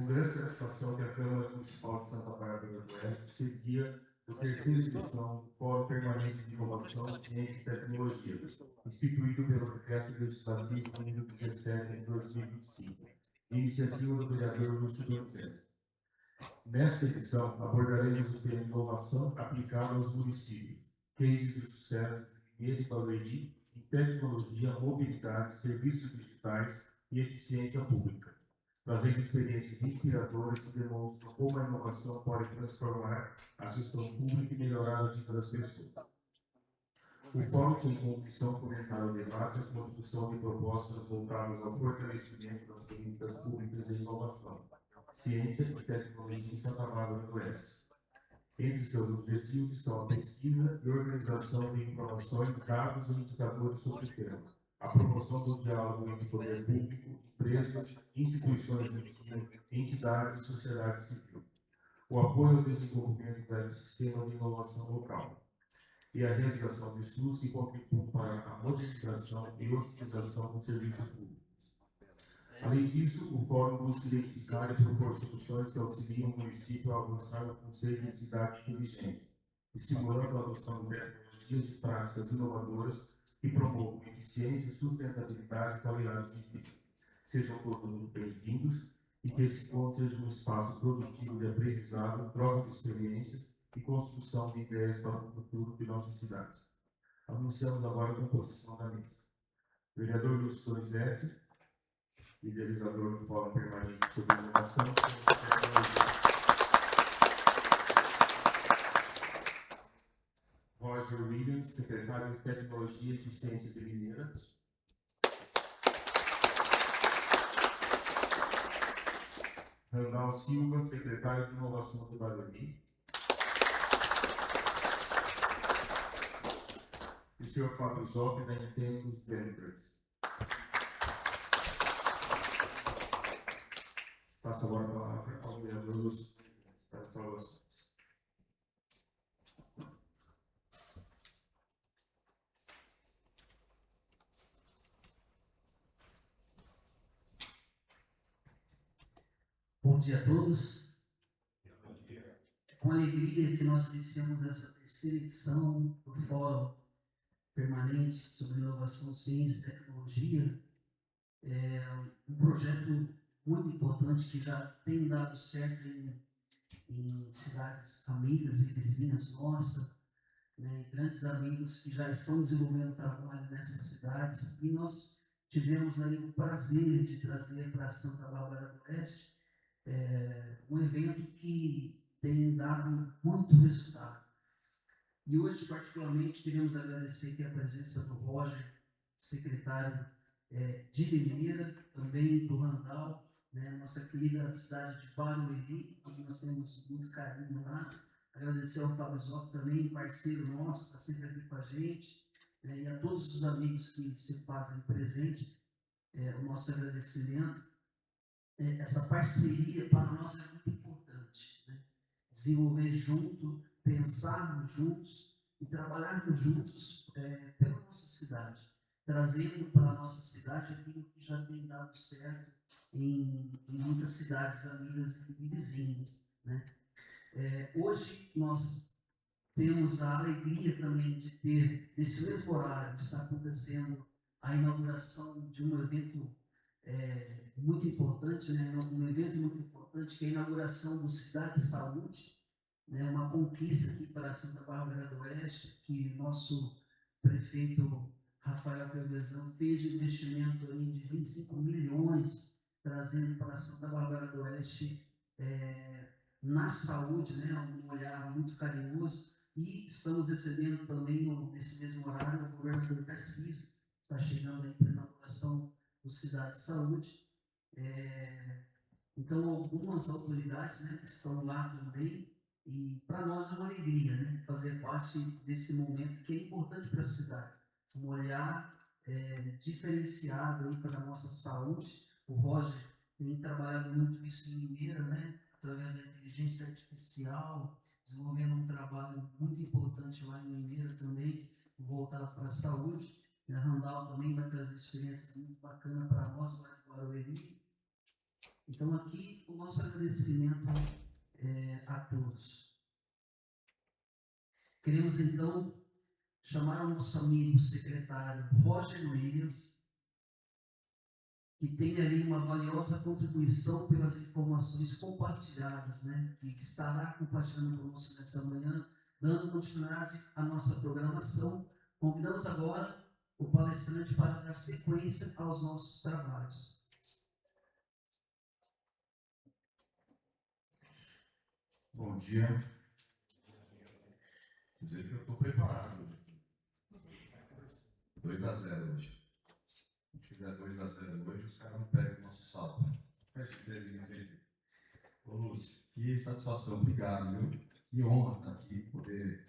grande satisfação que a Câmara Municipal de Santa Bárbara do Oeste cedia a terceira edição do Fórum Permanente de Inovação, Ciência e Tecnologia, instituído pelo Decreto Legislativo número 17 de 2025, iniciativa do vereador Lúcio Donizete. Nesta edição, abordaremos o tema inovação aplicada aos municípios, cases de sucesso de Limeira e Barueri em tecnologia, mobilidade, serviços digitais e eficiência pública, trazendo experiências inspiradoras que demonstram como a inovação pode transformar a gestão pública e melhorar a vida das pessoas. O Fórum tem como missão fomentar o debate e a construção de propostas voltadas ao fortalecimento das políticas públicas de inovação, ciência e tecnologia em Santa Bárbara do Oeste. Entre seus objetivos estão a pesquisa e organização de informações, dados e indicadores sobre o tema, a promoção do diálogo entre poder público, empresas, instituições de ensino, entidades e sociedade civil, o apoio ao desenvolvimento do ecossistema de inovação local e a realização de estudos que contribuam para a modernização e otimização dos serviços públicos. Além disso, o Fórum busca identificar e propor soluções que auxiliem o município a avançar no conceito de cidade inteligente, estimulando a adoção de tecnologias e práticas inovadoras que promovam eficiência, sustentabilidade e qualidade de vida. Sejam todos bem-vindos e que esse encontro seja um espaço produtivo de aprendizado, troca de experiências e construção de ideias para o futuro de nossa cidade. Anunciamos agora a composição da mesa. Vereador Lúcio Donizete, idealizador do Fórum Permanente sobre Inovação e Tecnologia. Roger Williams, secretário de Tecnologia e Eficiência de Limeira. Randall Silva, secretário de Inovação de Barueri. E o senhor Fábio Zoppi, da Intendus Ventures. Passo agora a palavra ao vereador Lúcio para as saudações. Bom dia a todos. Com alegria que nós iniciamos essa terceira edição do Fórum Permanente sobre Inovação, Ciência e Tecnologia. É um projeto muito importante que já tem dado certo em cidades amigas e vizinhas nossas, né, grandes amigos que já estão desenvolvendo trabalho nessas cidades. E nós tivemos aí o prazer de trazer para Santa Bárbara do Oeste um evento que tem dado muito resultado. E hoje, particularmente, queremos agradecer aqui a presença do Roger, secretário de Limeira, também do Randall, né, nossa querida cidade de Barueri, onde nós temos muito carinho lá. Agradecer ao Fábio Zoppi também, parceiro nosso, está sempre aqui com a gente, né, e a todos os amigos que se fazem presente, o nosso agradecimento. Essa parceria para nós é muito importante, né? Desenvolver junto, pensarmos juntos e trabalharmos juntos pela nossa cidade, trazendo para a nossa cidade aquilo que já tem dado certo em muitas cidades amigas e vizinhas, né? Hoje nós temos a alegria também de ter, nesse mesmo horário, está acontecendo a inauguração de um evento muito importante, né? Um evento muito importante, que é a inauguração do Cidade Saúde, né? Uma conquista aqui para Santa Bárbara do Oeste, que nosso prefeito Rafael Pelvezão fez um investimento aí de 25 milhões, trazendo para Santa Bárbara do Oeste na saúde, né? Um olhar muito carinhoso. E estamos recebendo também, nesse mesmo horário, o governador Tarcísio, está chegando aí para a inauguração do Cidade Saúde. Então, algumas autoridades, né, estão lá também, e para nós é uma alegria, né, fazer parte desse momento que é importante para a cidade. Um olhar diferenciado aí para a nossa saúde. O Roger tem trabalhado muito isso em Limeira, né, através da inteligência artificial, desenvolvendo um trabalho muito importante lá em Limeira também, voltado para a saúde. A Randall também vai trazer experiência muito bacana para nós lá em Barueri. Então, aqui, o nosso agradecimento a todos. Queremos, então, chamar o nosso amigo secretário Roger Williams, que tem ali uma valiosa contribuição pelas informações compartilhadas, né? E que estará compartilhando conosco nessa manhã, dando continuidade à nossa programação. Convidamos agora o palestrante para dar sequência aos nossos trabalhos. Bom dia. Vocês viram que eu estou preparado hoje. 2-0 hoje. Se fizer 2-0 hoje, os caras não pegam o nosso saldo. Ô Lúcio, que satisfação, obrigado, viu? Que honra estar aqui, poder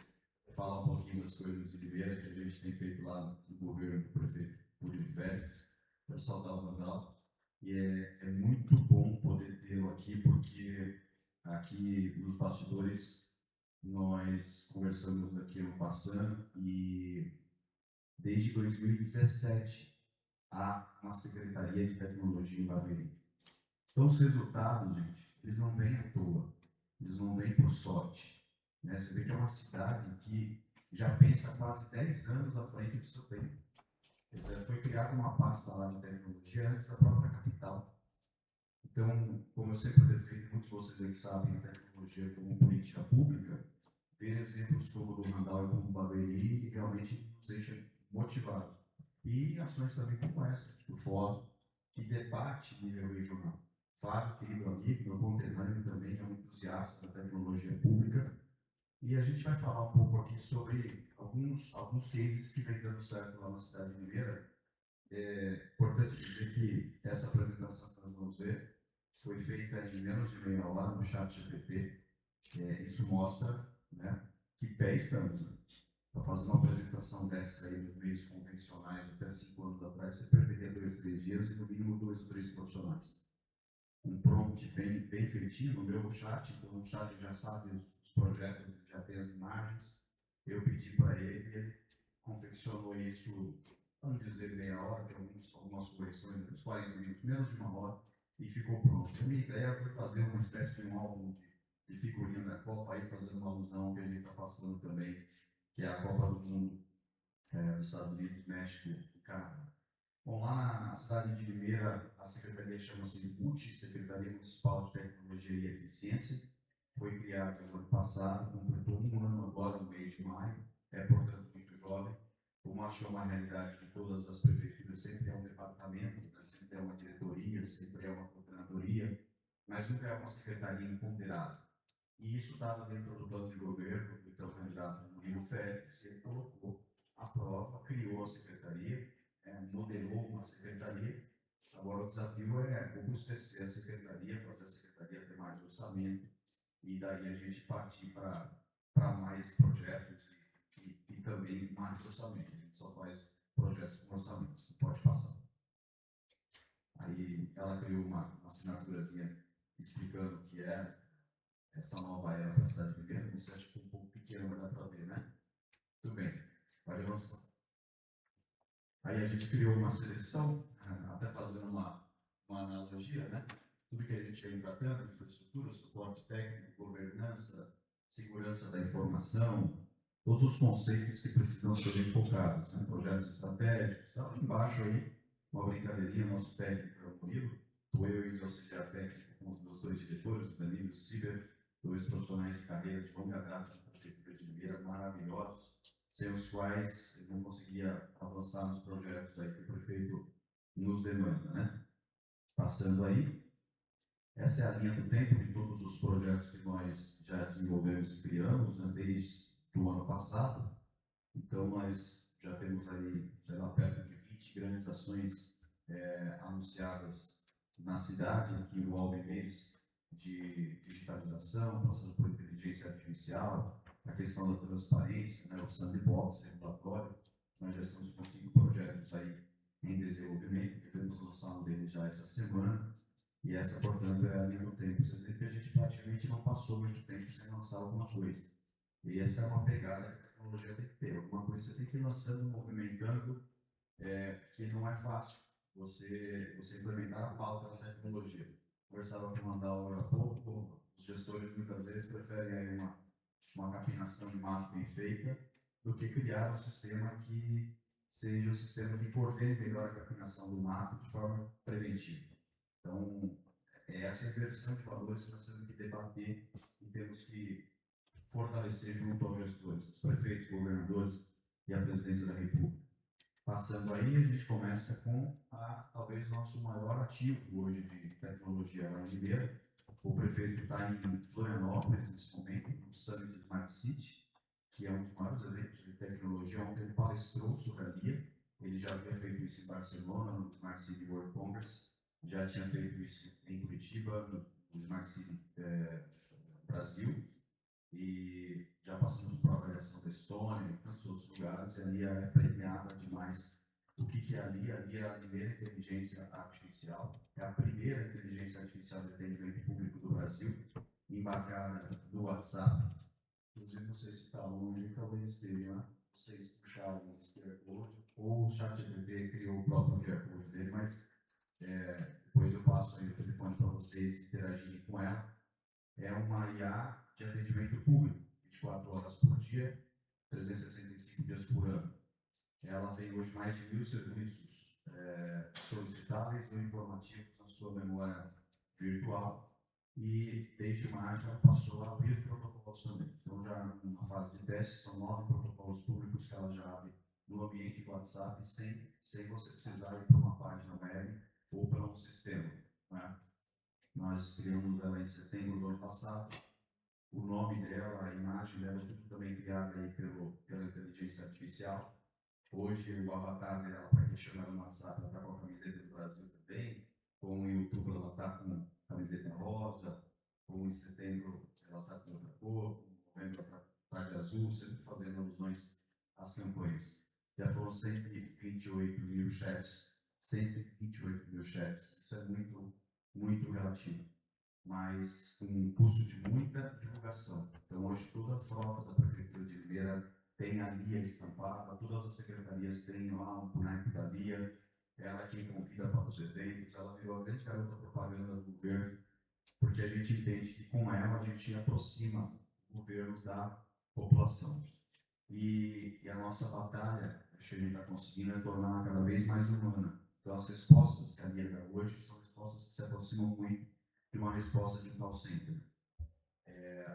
falar um pouquinho das coisas de Limeira que a gente tem feito lá no governo do prefeito Murilo Félix, o pessoal da Alvandal. E é muito bom poder tê-lo aqui, porque aqui nos bastidores nós conversamos aqui no passando e desde 2017 há uma Secretaria de Tecnologia em Barueri. Então os resultados, gente, eles não vêm à toa, eles não vêm por sorte. Né? Você vê que é uma cidade que já pensa quase 10 anos à frente do seu tempo. Foi criada uma pasta lá de tecnologia antes da própria capital. Então, como eu sempre defendo, muitos de vocês aí sabem a tecnologia como política pública, ver exemplos como o do Randall e como o Barueri realmente nos deixa motivados. E ações também como essa, do Fórum, que debate nível regional. Fábio, querido amigo, meu conterrâneo também é um entusiasta da tecnologia pública. E a gente vai falar um pouco aqui sobre alguns cases que vem dando certo lá na cidade de Limeira. É importante dizer que essa apresentação que nós vamos ver foi feita em menos de meia hora no chat GPT. Isso mostra, né, que pé estamos. Né? Para fazer uma apresentação dessa aí nos meios convencionais até 5 anos atrás, você perderia 2, 3 dias e no mínimo 2 ou 3 profissionais. Um prompt bem feitinho no meu chat, então o chat já sabe os projetos, já tem as imagens. Eu pedi para ele, ele confeccionou isso, vamos dizer, meia hora, tem algumas correções, uns 40 minutos, menos de uma hora, e ficou pronto. A minha ideia foi fazer uma espécie de um álbum de figurinha da Copa, aí fazendo uma alusão que a gente está passando também, que é a Copa do Mundo dos Estados Unidos, México e Canadá. Bom, lá na cidade de Limeira, a secretaria chama-se de MUT, Secretaria Municipal de Tecnologia e Eficiência. Foi criada no ano passado, completou um ano agora, no mês de maio, portanto, muito jovem. Como acho que é uma realidade de todas as prefeituras, sempre é um departamento, né? Sempre é uma diretoria, sempre é uma coordenadoria, mas nunca é uma secretaria empoderada. E isso estava dentro do plano de governo do então candidato Murilo Félix, ele colocou a prova, criou a secretaria, modelou uma secretaria. Agora o desafio é robustecer a secretaria, fazer a secretaria ter mais orçamento, e daí a gente partir para mais projetos e também mais orçamento. A gente só faz projetos com orçamento, você pode passar. Aí ela criou uma assinaturazinha explicando o que é essa nova era para a cidade de Limeira. Isso acho que é um pouco pequeno, mas dá para ver, né? Tudo bem, pode avançar. Aí a gente criou uma seleção, até fazendo uma analogia, né? Tudo que a gente vem tratando, infraestrutura, suporte técnico, governança, segurança da informação, todos os conceitos que precisam ser focados, né? Projetos estratégicos, tal. Embaixo aí, uma brincadeirinha, nosso técnico é o Murilo, estou eu e o auxiliar técnico com os meus 2 diretores, o Danilo e o Ciber, 2 profissionais de carreira de longa data na Prefeitura de Limeira, maravilhosos, sem os quais eu não conseguia avançar nos projetos aí que o prefeito nos demanda, né? Passando aí, essa é a linha do tempo de todos os projetos que nós já desenvolvemos e criamos, né, desde o ano passado. Então, nós já temos aí, sei lá, perto de 20 grandes ações anunciadas na cidade, que envolvem meios de digitalização, passando por inteligência artificial, a questão da transparência, né, o sandbox regulatório. Nós já estamos com 5 projetos aí em desenvolvimento, devemos lançar um deles já essa semana, e essa, portanto, é a linha do tempo. Vocês veem que a gente praticamente não passou muito tempo sem lançar alguma coisa. E essa é uma pegada que a tecnologia tem que ter. Alguma coisa você tem que ir lançando, movimentando, que não é fácil você implementar a pauta da tecnologia. conversava com o Mandal agora há pouco, os gestores muitas vezes preferem aí uma capinação de mato bem feita do que criar um sistema que seja um sistema que coordene melhor a capinação do mato de forma preventiva. Então, essa é a inversão de valores que nós temos que debater e temos que fortalecer junto aos gestores, os prefeitos, governadores e a presidência da República. Passando aí, a gente começa com talvez nosso maior ativo hoje de tecnologia lá em Ribeira. O prefeito está em Florianópolis nesse momento, no Summit Smart City, que é um dos maiores eventos de tecnologia. Ontem ele palestrou sobre a LIA. Ele já havia feito isso em Barcelona, no Smart City World Congress, já tinha feito isso em Curitiba, no Smart City Brasil, e já passamos por avaliação da Estônia e tantos outros lugares, e a LIA é premiada demais. O que é a LIA? A LIA é a primeira inteligência artificial, é a primeira inteligência artificial de atendimento público do Brasil, embarcada no WhatsApp. Inclusive, não sei se está longe, talvez esteja, né? Vocês puxaram esse QR Code, ou o ChatGPT criou o próprio QR Code dele, mas depois eu passo aí o telefone para vocês interagirem com ela. É uma IA de atendimento público, 24 horas por dia, 365 dias por ano. Ela tem hoje mais de 1.000 serviços solicitáveis ou informativos na sua memória virtual, e desde março ela passou a abrir protocolos também. Então, já numa fase de teste, são 9 protocolos públicos que ela já abre no ambiente do WhatsApp, sem você precisar ir para uma página web ou para um sistema, né? Nós criamos ela em setembro do ano passado. O nome dela, a imagem dela, tudo também criada aí pela inteligência artificial. Hoje, o avatar dela, para quem chama no WhatsApp, ela está com a camiseta do Brasil também. Com o YouTube, ela está com camiseta rosa. Com em setembro, ela está com outra cor. Com novembro, ela está de azul, sempre fazendo alusões às campanhas. Já foram 128 mil chats. 128 mil chats. Isso é muito relativo, mas com um custo de muita divulgação. Então, hoje, toda a frota da Prefeitura de Ribeira tem a LIA estampada, todas as secretarias têm lá um boneco da LIA, ela é quem convida para os eventos, ela virou a grande garota propaganda do governo, porque a gente entende que com ela a gente aproxima o governo da população. E a nossa batalha, acho que a gente está conseguindo, é torná-la cada vez mais humana. Então, as respostas que a LIA dá hoje são respostas que se aproximam muito de uma resposta de um call center.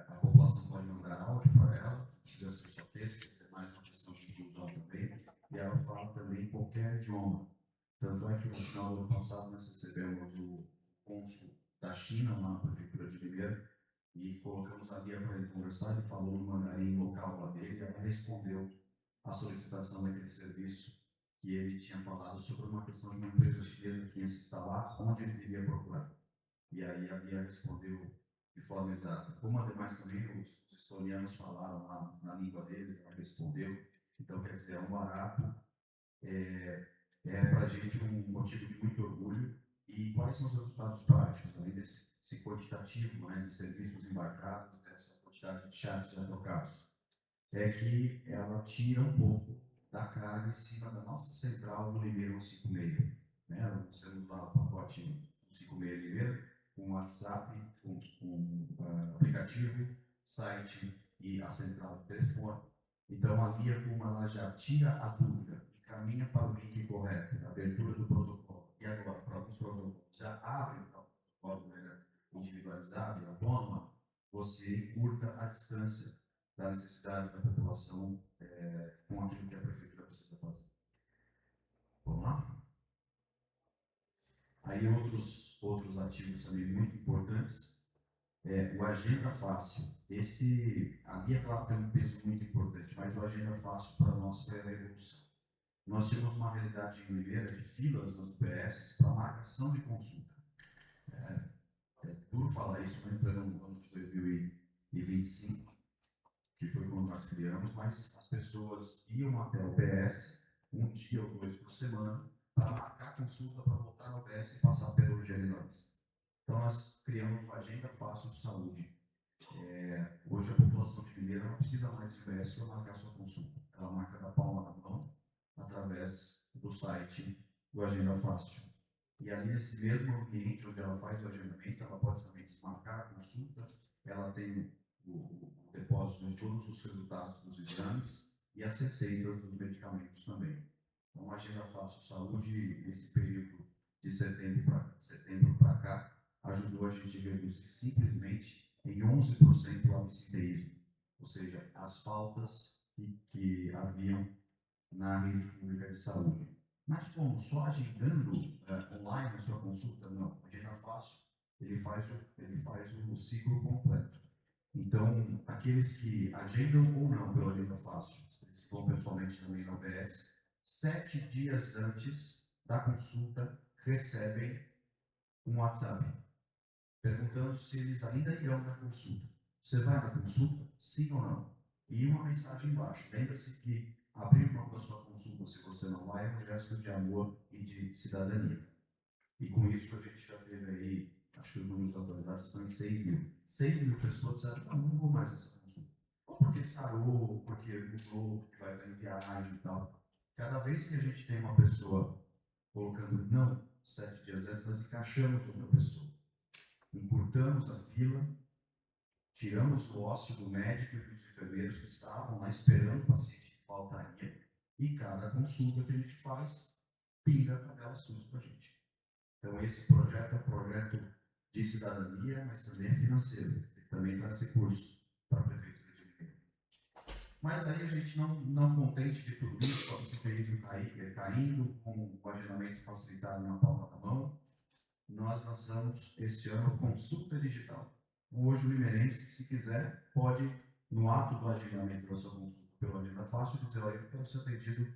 A população pode mandar áudio para ela, precisa ser só texto, é mais uma questão de inclusão também, e ela fala também qualquer idioma. Tanto é que no final do ano passado nós recebemos o cônsul da China lá na Prefeitura de Ribeira, e colocamos a LIA para ele conversar, ele falou no mandarim local lá dele, e ela respondeu a solicitação daquele serviço que ele tinha falado sobre uma questão de uma empresa chinesa que ia se instalar, onde ele devia procurar. E aí a LIA respondeu de forma exata. Como ademais também os estonianos falaram lá na língua deles, ela respondeu. Então, quer dizer, é um barato, para a gente um motivo de muito orgulho. E quais são os resultados práticos, além desse quantitativo, né, de serviços embarcados, dessa quantidade de chats já trocados? É que ela tira um pouco da carga em cima da nossa central do Ribeira 156. Né? Nós temos lá o pacote 156 Ribeira, com WhatsApp, com aplicativo, site e a central de telefone. Então, a LIA, como ela já tira a dúvida e caminha para o link correto, a abertura do protocolo, e agora, para alguns protocolos, já abre o protocolo de maneira individualizada e autônoma, você encurta a distância da necessidade da população com aquilo que a prefeitura precisa fazer. Vamos lá? Aí outros ativos também muito importantes, o Agenda Fácil. A LIA tem um peso muito importante, mas o Agenda Fácil para nós foi a revolução. Nós tínhamos uma realidade em Ribeira de filas nas UBS para marcação de consulta. É duro falar isso, mas no ano de 2025, que foi quando nós criamos, mas as pessoas iam até a UBS um dia ou 2 por semana para marcar consulta, para voltar na UBS e passar pelo generalista. Então, nós criamos uma Agenda Fácil de Saúde. Hoje, a população de Ribeira não precisa mais de UBS para marcar sua consulta. Ela marca da palma da mão, através do site do Agenda Fácil. e ali nesse mesmo ambiente onde ela faz o agendamento, ela pode também desmarcar a consulta, ela tem o depósito de todos os resultados dos exames e as receitas dos medicamentos também. Então, a Agenda Fácil Saúde, nesse período de setembro para cá, ajudou a gente a reduzir simplesmente em 11% o absenteísmo, ou seja, as faltas que haviam na rede pública de saúde. Mas como? Só agendando online a sua consulta? Não. A Agenda Fácil, ele faz o ciclo completo. Então, aqueles que agendam ou não pela Agenda Fácil, eles vão pessoalmente também na UBS, 7 dias antes da consulta, recebem um WhatsApp, perguntando se eles ainda irão na consulta. Você vai na consulta? Sim ou não? E uma mensagem embaixo. Lembre-se que abrir mão da sua consulta, se você não vai, é um gesto de amor e de cidadania. E com isso a gente já teve aí, acho que os números atualizados estão em 6 mil. 6 mil pessoas disseram, não vou mais essa consulta. Ou porque sarou, ou porque mudou, porque vai estar em viagem e tal. Cada vez que a gente tem uma pessoa colocando não 7 dias antes, nós encaixamos outra pessoa. Encurtamos a fila, tiramos o ócio do médico e dos enfermeiros que estavam lá esperando o paciente que faltaria, e cada consulta que a gente faz pinga a tabela SUS para a gente. Então, esse projeto é um projeto de cidadania, mas também é financeiro. Ele também traz recursos para a Prefeitura de Limeira. Mas aí a gente não contente de tudo isso, com esse período caindo, com o agendamento facilitado na palma da mão, nós lançamos este ano consulta digital. Hoje o limeirense, se quiser, pode, no ato do agendamento da sua consulta pela Agenda Fácil, dizer, olha, eu quero ser atendido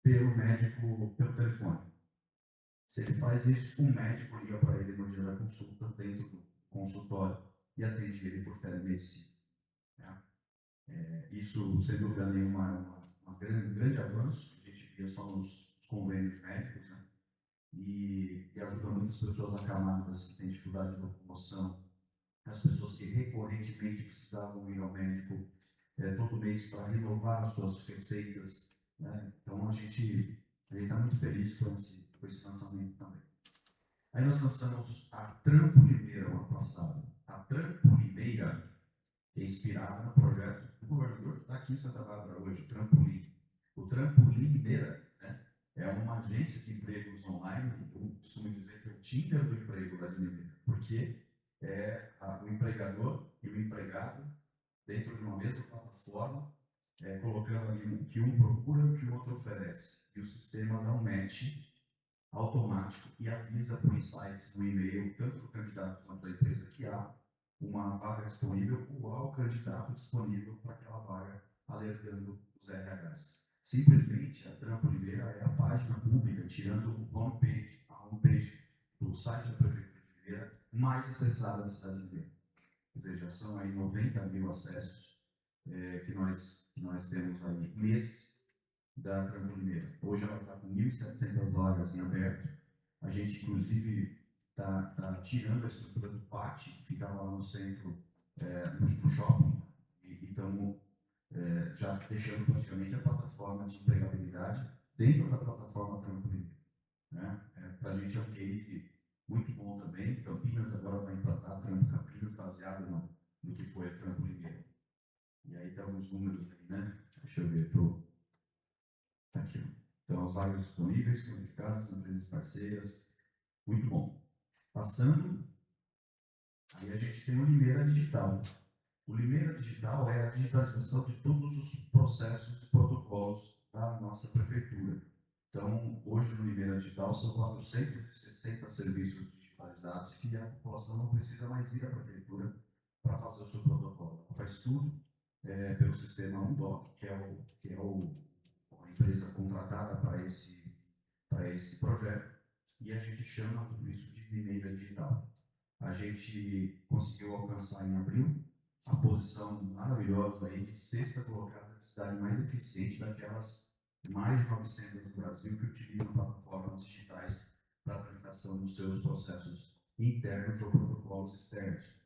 pelo médico pelo telefone. Se ele faz isso, um médico liga para ele no dia da consulta, dentro do consultório, e atende ele por telemedicina. Isso, sem dúvida nenhuma, é um grande avanço, que a gente via só nos convênios médicos, né? E ajuda muitas pessoas acamadas que têm dificuldade de locomoção, as pessoas que recorrentemente precisavam ir ao médico todo mês para renovar as suas receitas, né? Então a gente está muito feliz com esse lançamento também. Aí nós lançamos a Trampolimeira no ano passado. A Trampolimeira é inspirada no projeto do governador que está aqui em Santa Bárbara hoje, o Trampolim. O Trampolimeira, né, é uma agência de empregos online. Eu costumo dizer que é o Tinder do emprego brasileiro, porque é o empregador e o empregado dentro de uma mesma plataforma, colocando ali o que um procura e o que o outro oferece. E o sistema dá um match automático e avisa por insights no e-mail, tanto do candidato quanto da empresa, que há uma vaga disponível ou ao candidato disponível para aquela vaga, alertando os RHs. Simplesmente, a Trampolimeira é a página pública, tirando a homepage do site da Prefeitura de Limeira, mais acessada da cidade de Limeira. Ou seja, são aí 90 mil acessos que nós temos aí mês da Trampolimeira. Hoje ela está com 1.700 vagas em aberto. A gente, inclusive, está tirando a estrutura do pátio, que ficava lá no centro, no shopping, e estamos já deixando praticamente a plataforma de empregabilidade dentro da plataforma Trampolimeira. Né? Para a gente é um case muito bom também. Campinas agora vai implantar a Trampo Campinas, baseado no que foi a Trampolimeira. E aí estão os números aí, né? Deixa eu ver, aqui. Então, as vagas disponíveis, qualificadas, empresas parceiras, muito bom. Passando, aí a gente tem o Limeira Digital. O Limeira Digital é a digitalização de todos os processos e protocolos da nossa prefeitura. Então, hoje no Limeira Digital são 460 serviços digitalizados que a população não precisa mais ir à prefeitura para fazer o seu protocolo. Ela faz tudo pelo sistema Undoc, que é a empresa contratada para esse projeto, e a gente chama tudo isso de Limeira Digital. A gente conseguiu alcançar em abril a posição maravilhosa aí de 6ª colocada de cidade mais eficiente daquelas mais de 900 do Brasil que utilizam plataformas digitais para a tramitação dos seus processos internos ou protocolos externos.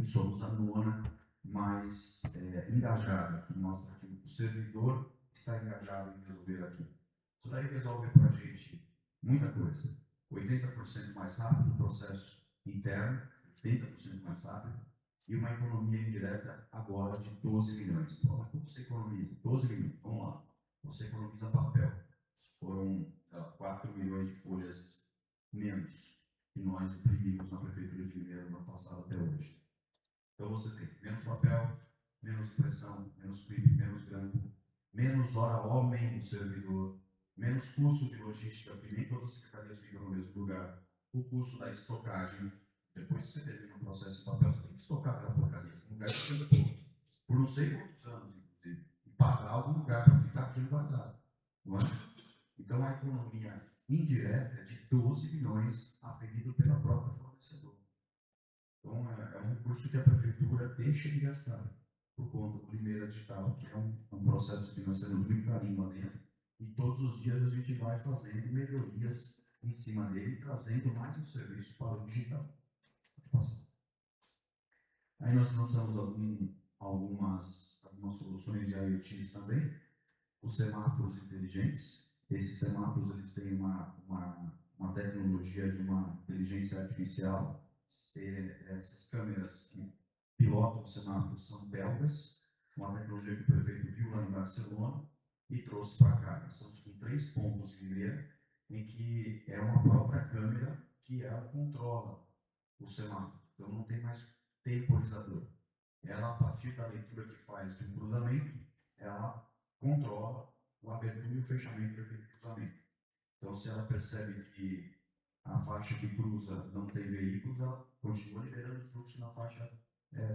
E somos a 9ª mais engajada, que mostra que o servidor está engajado em resolver aqui. Isso daí resolve para a gente muita coisa. 80% mais rápido o processo interno, 80% mais rápido, e uma economia indireta agora de 12 milhões. Então, como você economiza? 12 milhões, vamos lá. Você economiza papel. Foram 4 milhões de folhas menos que nós imprimimos na Prefeitura de Limeira no ano passado até hoje. Então você tem menos papel, menos impressão, menos clipe, menos grampo, menos hora homem no servidor, menos custo de logística, porque nem todas as secretarias ficam no mesmo lugar, o custo da estocagem. Depois que você termina o processo de papel, você tem que estocar aquela porcaria em lugar que fica por não sei quantos anos, inclusive, e pagar algum lugar para ficar aquilo guardado. Não é? Então a economia indireta é de 12 bilhões aferido pela própria fornecedora. Então é um recurso que a prefeitura deixa de gastar por conta do Limeira Digital, que é um processo que nós temos muito carinho lá dentro, e todos os dias a gente vai fazendo melhorias em cima dele, trazendo mais um serviço para o digital. Pode passar. Aí nós lançamos algumas soluções de IoT também, os semáforos inteligentes. Esses semáforos eles têm uma tecnologia de uma inteligência artificial. Essas câmeras que pilotam os semáforos são belgas, uma tecnologia que o prefeito viu lá em Barcelona e trouxe para cá. Nós estamos com 3 pontos em Limeira, em que é uma própria câmera que ela controla o semáforo. Então não tem mais temporizador. Ela, a partir da leitura que faz de um cruzamento, ela controla o abertura e o fechamento daquele cruzamento. Então, se ela percebe que a faixa que cruza não tem veículos, ela continua liberando o fluxo na faixa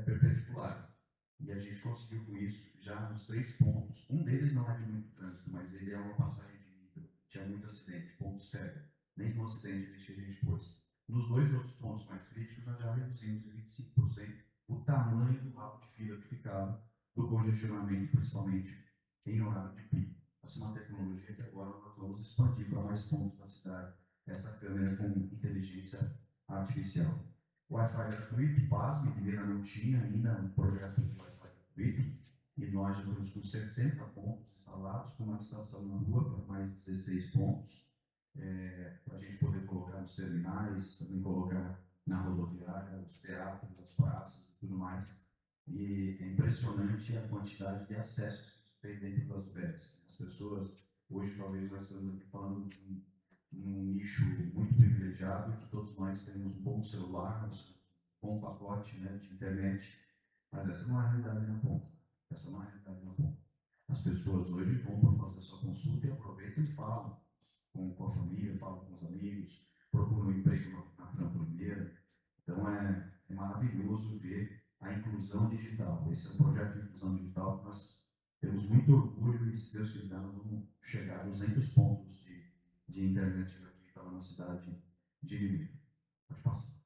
perpendicular. E a gente conseguiu com isso já nos 3 pontos. Um deles não é de muito trânsito, mas ele é uma passagem de nível. Tinha muito acidente, ponto cego. Nem com acidente que a gente pôs. Nos 2 outros pontos mais críticos, nós já reduzimos em 25% o tamanho do rabo de fila que ficava do congestionamento, principalmente em horário de pico. Essa é uma tecnologia que agora nós vamos expandir para mais pontos da cidade. Essa câmera com inteligência artificial. Wi-Fi gratuito, pasme, Limeira não tinha ainda um projeto de Wi-Fi gratuito, e nós já estamos com 60 pontos instalados, com uma estação na rua para mais 16 pontos, para a gente poder colocar nos terminais, também colocar na rodoviária, os teatros, as praças e tudo mais. E é impressionante a quantidade de acessos que tem dentro das UBS. As pessoas, hoje talvez nós estamos aqui falando de um nicho muito privilegiado, que todos nós temos um bom celular, um bom pacote, né, de internet, mas essa não é a realidade na ponta. Essa não é a realidade na ponta. As pessoas hoje vão para fazer sua consulta e aproveitam e falam com a família, falam com os amigos, procuram um emprego na Trampo Limeira. Então é maravilhoso ver a inclusão digital. Esse é um projeto de inclusão digital que nós temos muito orgulho e, se Deus quiser, nós vamos chegar a 200 pontos de internet gratuita lá na cidade de Limeira. Pode passar.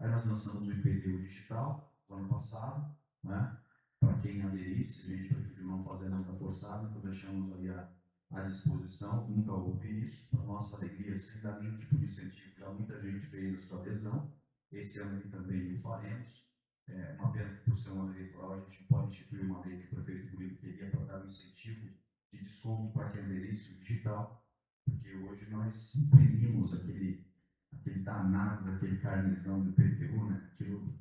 Aí nós lançamos o IPTU digital no ano passado, né? Para quem aderisse, a gente preferiu não fazer nada forçado, então deixamos ali à disposição. Nunca houve isso, para nossa alegria, sem dar nenhum tipo de incentivo. Já muita gente fez a sua adesão. Esse ano também o faremos. É uma pena que, por ser uma lei eleitoral, a gente pode instituir uma lei que o prefeito Murilo queria para dar um incentivo de desconto para quem aderisse o digital, porque hoje nós imprimimos aquele danado, aquele carnezão do PTU, né? Aquilo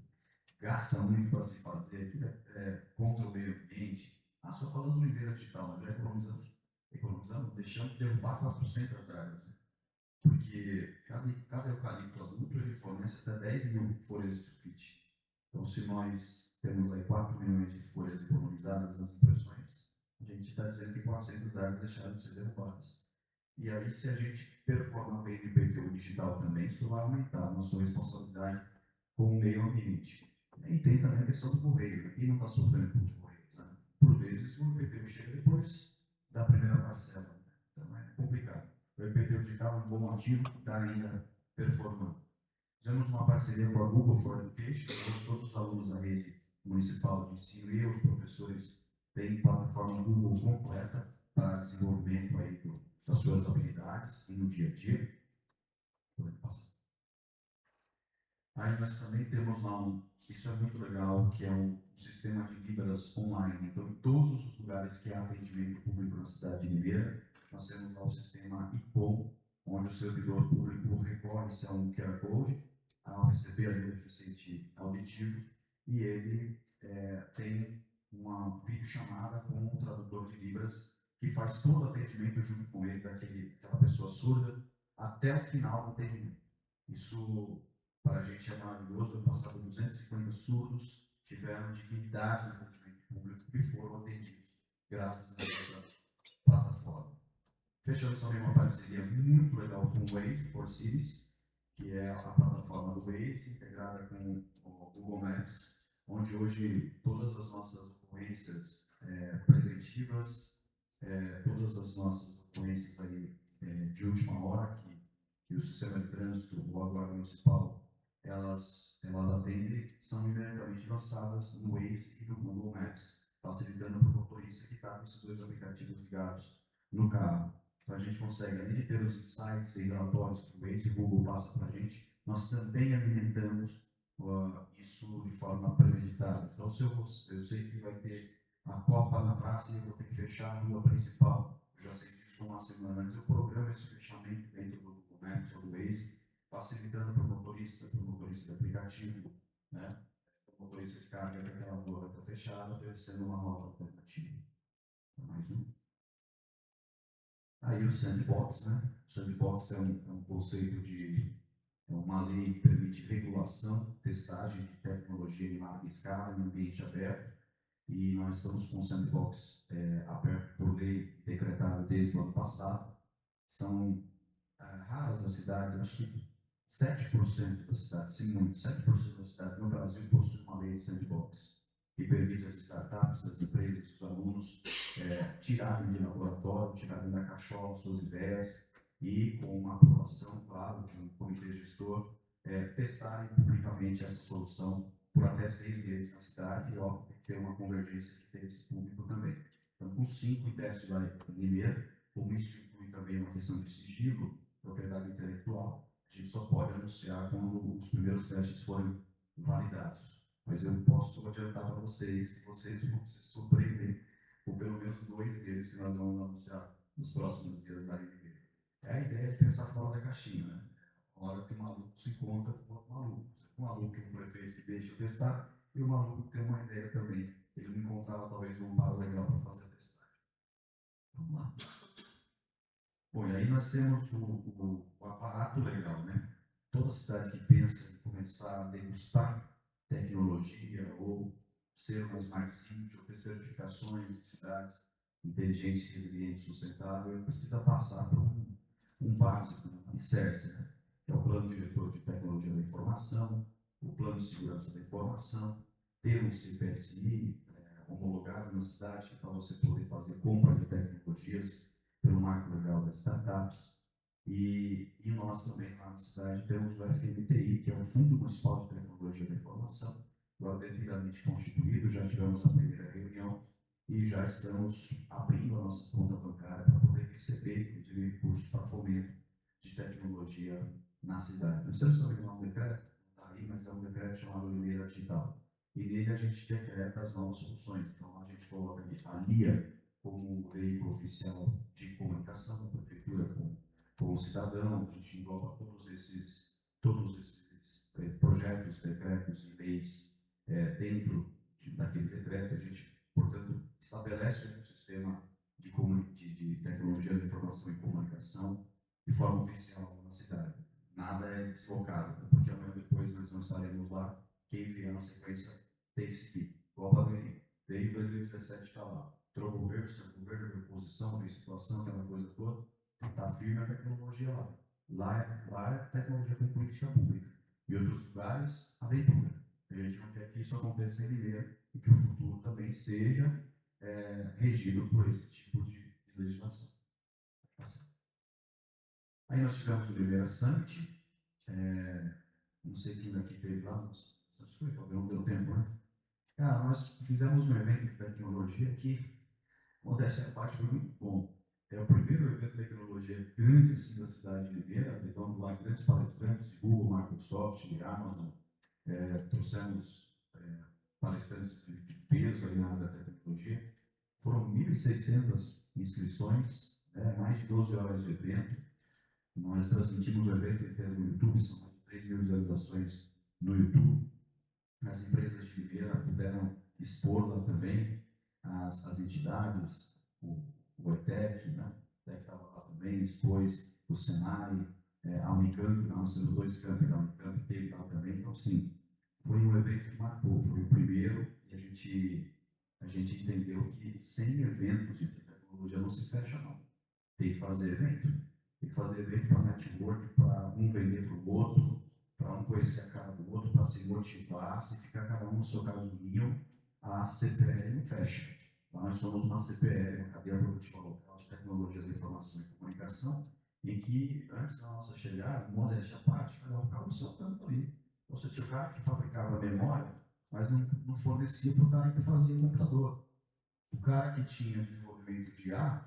gasta muito para se fazer, aquilo contra o meio ambiente. Só falando do Limeira Digital, nós já economizamos, deixamos de derrubar 400 árvores, né? Porque cada eucalipto adulto ele fornece até 10 mil folhas de sulfite. Então, se nós temos aí 4 milhões de folhas economizadas nas impressões, a gente está dizendo que 400 árvores deixaram de ser derrubadas. E aí, se a gente performar bem no IPTU digital também, isso vai aumentar a nossa responsabilidade com o meio ambiente. E tem também a questão do correio, né? Quem não está sofrendo com os correios, né? Por vezes, o IPTU chega depois da primeira parcela, né? Então é complicado. O IPTU digital é um bom ativo que está ainda performando. Fizemos uma parceria com a Google for Education, que todos os alunos da rede municipal de ensino e os professores têm plataforma Google completa para desenvolvimento aí das suas habilidades e no dia a dia. Aí nós também temos lá isso é muito legal, que é um sistema de libras online. Então, em todos os lugares que há atendimento público na cidade de Limeira, nós temos lá o sistema IPOM, onde o servidor público recorre-se a um QR Code ao receber ali o deficiente auditivo e ele tem uma videochamada com um tradutor de Libras que faz todo o atendimento junto com ele, daquela pessoa surda, até o final do atendimento. Isso, para a gente, é maravilhoso. No passado, 250 surdos tiveram dignidade no atendimento público e foram atendidos, graças a essa plataforma. Fechamos também uma parceria muito legal com o Waze for Cities, que é a plataforma do Waze, integrada com o Google Maps, onde hoje todas as nossas ocorrências preventivas, todas as nossas ocorrências aí, de última hora, que o sistema de trânsito, o Guarda Municipal, elas atendem, são imediatamente lançadas no Waze e no Google Maps, facilitando para o motorista que está com esses dois aplicativos ligados no carro. Então, a gente consegue, além de ter os insights e relatórios que o Waze e o Google passam para a gente, nós também alimentamos isso de forma premeditada. Então, se eu sei que vai ter a Copa na praça e eu vou ter que fechar a rua principal, eu já sei disso com uma semana antes, eu programo esse fechamento dentro do Google Maps ou do Waze, facilitando para o motorista de aplicativo, né? O motorista de carga que aquela rua vai estar fechada, oferecendo uma nova alternativa. Mais um. Aí o sandbox, né? O sandbox é um conceito de uma lei que permite regulação, testagem de tecnologia em larga escala em ambiente aberto, e nós estamos com o sandbox aberto por lei, decretado desde o ano passado. São raras as cidades, acho que 7% das cidades, se muito, 7% das cidades no Brasil possuem uma lei de sandbox, que permite às startups, às empresas, os alunos tirarem de laboratório, tirarem da cachola suas ideias e, com uma aprovação, claro, de um comitê gestor, testarem publicamente essa solução por até 6 meses na cidade e, óbvio, tem que ter uma convergência de interesse público também. Então, com 5 em teste vai primeiro, como isso inclui também uma questão de sigilo, propriedade intelectual, a gente só pode anunciar quando os primeiros testes forem validados. Mas eu posso adiantar para vocês que vocês vão se surpreender com pelo menos 2 deles que nós vamos anunciar nos próximos dias da INB. É a ideia de pensar fora da caixinha, né? A hora que o maluco se encontra com o maluco. O maluco é um prefeito que deixa testar e o maluco tem uma ideia também. Ele não encontrava talvez um amparo legal para fazer a testagem. Vamos lá. Bom, e aí nós temos o aparato legal, né? Toda cidade que pensa em começar a degustar tecnologia ou ser uma Smart City ou ter certificações de cidades inteligentes, resilientes, sustentáveis, precisa passar por um básico, um alicerce, né? Que é o Plano Diretor de Tecnologia da Informação, o Plano de Segurança da Informação, ter um CPSI homologado na cidade para você poder fazer compra de tecnologias pelo marco legal das startups. E nós também, lá na cidade, temos o FMTI, que é o Fundo Municipal de Tecnologia da Informação, agora devidamente constituído, já tivemos a primeira reunião e já estamos abrindo a nossa conta bancária para poder receber, inclusive, recursos para fomento de tecnologia na cidade. Precisamos também de um decreto, não está aí, mas é um decreto chamado Limeira Digital. E nele a gente decreta as novas soluções. Então, a gente coloca ali a LIA como um veículo oficial de comunicação da prefeitura com o cidadão. A gente engloba todos esses projetos, decretos e leis dentro daquele decreto. A gente, portanto, estabelece um sistema de tecnologia de informação e comunicação de forma oficial na cidade. Nada é deslocado, porque amanhã depois nós não estaremos lá. Quem vier na sequência tem que seguir. Igual a pandemia. Desde 2017 está lá. Entrou o governo, seu governo, reposição, tem situação, aquela coisa toda. Está firme a tecnologia lá. Lá é tecnologia com política pública. Em outros lugares, aventura. A gente não quer que isso aconteça em Limeira e que o futuro também seja regido por esse tipo de legislação. Aí nós tivemos o Limeira Summit. Não sei quem daqui teve lá, mas não deu tempo, né? Cara, nós fizemos um evento de tecnologia que, modéstia à parte, foi muito bom. É o primeiro evento de tecnologia grande assim da cidade de Limeira. Levamos lá grandes palestrantes de Google, Microsoft, de Amazon. Trouxemos palestrantes de peso aí na área da tecnologia. Foram 1.600 inscrições, mais de 12 horas de evento. Nós transmitimos o evento inteiro no YouTube, são mais de 3 mil visualizações no YouTube. As empresas de Limeira puderam expor lá também, as entidades, o ETEC, né? O ETEC estava lá também, expôs o Senai, a Unicamp, nós temos 2 campos, a Unicamp teve lá também. Então, sim, foi um evento que marcou, foi o primeiro, e a gente entendeu que sem eventos de tecnologia não se fecha, não. Tem que fazer evento. Tem que fazer evento para network, para um vender para o outro, para um conhecer a cara do outro, para se motivar. Se ficar cada um no seu caminho, a CPL não fecha. Então, nós somos uma CPL, uma cadeia produtiva local de tecnologia da informação e comunicação, em que, antes da nossa chegada, modéstia à parte, cada um ficava no seu canto ali. Você tinha o cara que fabricava memória, mas não fornecia para o cara que fazia o computador. O cara que tinha desenvolvimento de IA,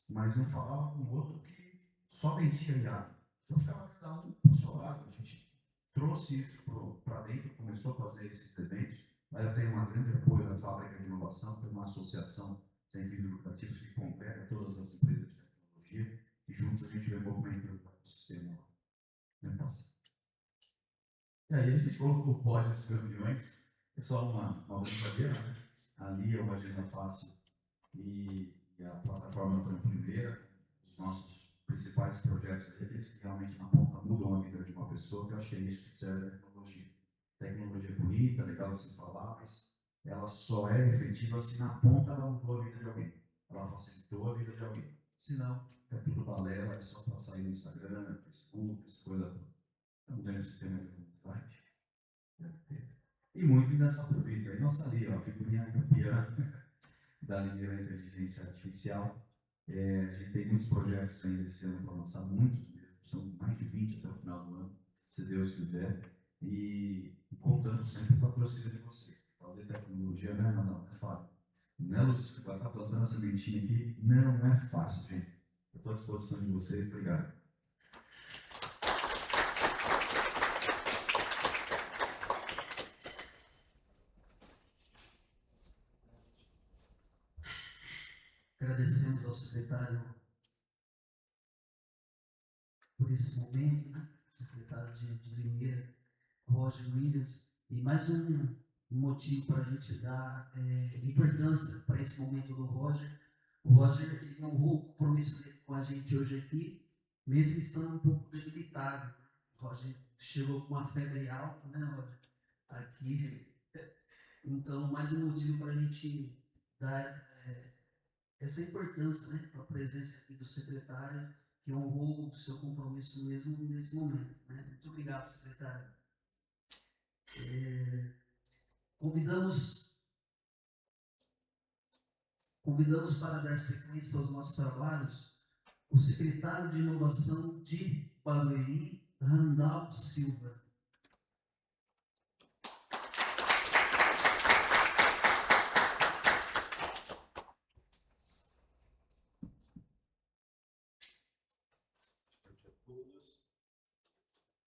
mas não falava com o outro que só vendia IA. Então ficava cada um para o seu lado. A gente trouxe isso para dentro, começou a fazer esses eventos. Aí eu tenho um grande apoio da Fábrica de Inovação, que é uma associação sem fins lucrativos que congrega todas as empresas de tecnologia, e juntos a gente vem movimentando o sistema. E aí a gente colocou o pódio dos campeões, é só uma brincadeira, né? Ali é uma agenda fácil e a plataforma está em primeira. Os nossos principais projetos deles, que realmente na ponta mudam a vida de uma pessoa, que eu acho que é isso que serve a tecnologia. Tecnologia é bonita, legal de se falar, mas ela só é efetiva se na ponta ela mudou a vida de alguém. Ela facilitou a vida de alguém. Se não, é tudo balela, é só para sair no Instagram, no Facebook, essa coisa toda. Então, deve ser mais slide. E muito dessa por vídeo. Aí nós ali, ó, a figurinha campeã da Limeira Inteligência Artificial. A gente tem muitos projetos ainda esse ano para lançar, muitos mesmo, são mais de 20 até o final do ano, se Deus quiser, e contando sempre com a torcida de vocês. Fazer tecnologia não é fácil. Não é, Lúcio? Vai estar plantando a sementinha aqui, não é fácil, gente. Eu estou à disposição de vocês, obrigado. Agradecemos ao secretário por esse momento, né? Secretário de Limeira, Roger Williams, e mais um motivo para a gente dar importância para esse momento do Roger. O Roger ele honrou o compromisso dele com a gente hoje aqui, mesmo estando um pouco debilitado. O Roger chegou com uma febre alta, né, Roger? Aqui. Então, mais um motivo para a gente dar essa importância, né, para a presença aqui do secretário, que honrou o seu compromisso mesmo nesse momento. Né? Muito obrigado, secretário. Convidamos para dar sequência aos nossos trabalhos o secretário de Inovação de Barueri, Randall Silva.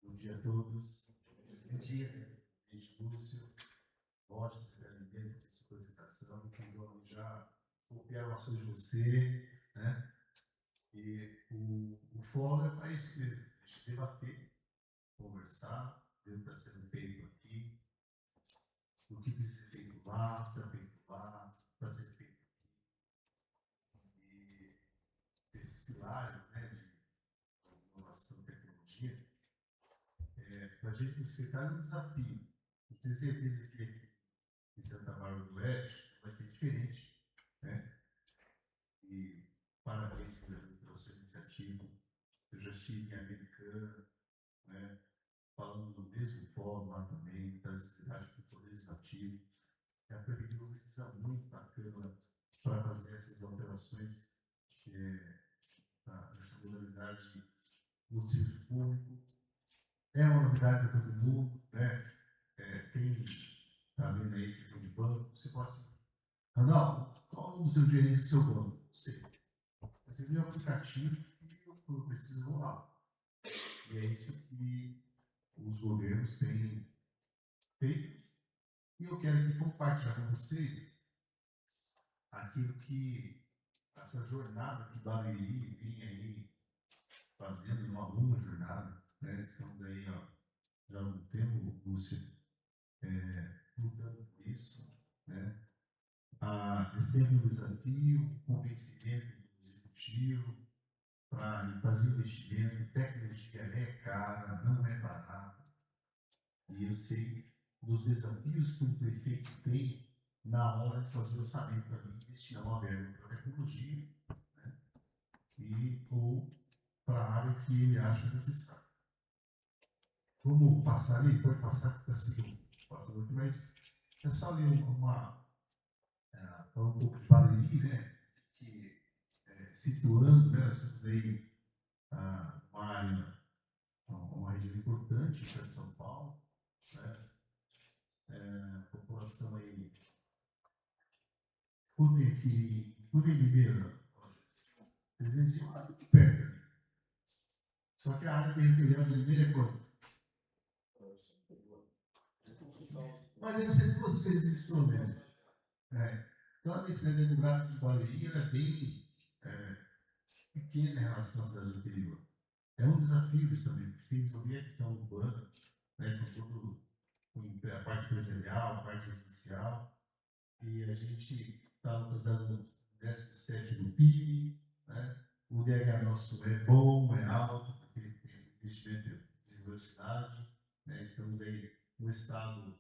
Bom dia a todos. Bom dia. Lúcio, Rocha, secretário de Dentro, de sua apresentação, que já copiaram ações de você, né? E o fórum é para isso mesmo, a gente debater, conversar, ver o que está sendo feito aqui, o que precisa ser feito lá, precisa ser feito lá, para ser feito aqui. E esses pilares, né, de inovação e tecnologia, para a gente no secretário é um desafio. Eu tenho certeza que aqui em Santa Bárbara do Oeste vai ser diferente, né? E parabéns pela sua iniciativa. Eu já estive em Americana, né, falando do mesmo fórum lá também, da necessidade do Poder Legislativo. A Prefeitura precisa muito da Câmara para fazer essas alterações nessa modalidade do serviço público. É uma novidade para todo mundo, né? Quem está vendo aí questão de banco, você fala assim, Randall, qual o nome do seu gerente do seu banco? Sei. Você vê o aplicativo e eu preciso lá. E é isso que os governos têm feito. E eu quero aqui compartilhar com vocês aquilo que essa jornada que Barueri vem aí fazendo uma longa jornada, né? Estamos aí, ó, já há um tempo, Lúcio, lutando por isso, né? É sempre um desafio, um convencimento do executivo para fazer investimento. Tecnologia é cara, não é barata. E eu sei dos desafios que o prefeito tem na hora de fazer o orçamento para mim, destinar uma verba para tecnologia, né? Ou para a área que ele acha necessária. Vamos passar ali, pode passar para seguir, mas é só ali falar um pouco de Barueri, né? Que, situando, né, nós temos aí uma área, uma região importante, que é de São Paulo, né? A população aí, Putem Limeira, 301 é muito perto ali. Só que a área territorial de Limeira é quanto? Mas deve ser 2 vezes isso pelo menos. Então a densidade demográfica de Barueri é bem pequena em relação à cidade interior. É um desafio isso também, porque tem que resolver a questão urbana, né, com a parte empresarial, a parte residencial, e a gente está localizado no 17º PIB, né? O DH nosso é bom, é alto, porque tem investimento em desenvolvimento da cidade, né? Estamos aí no estado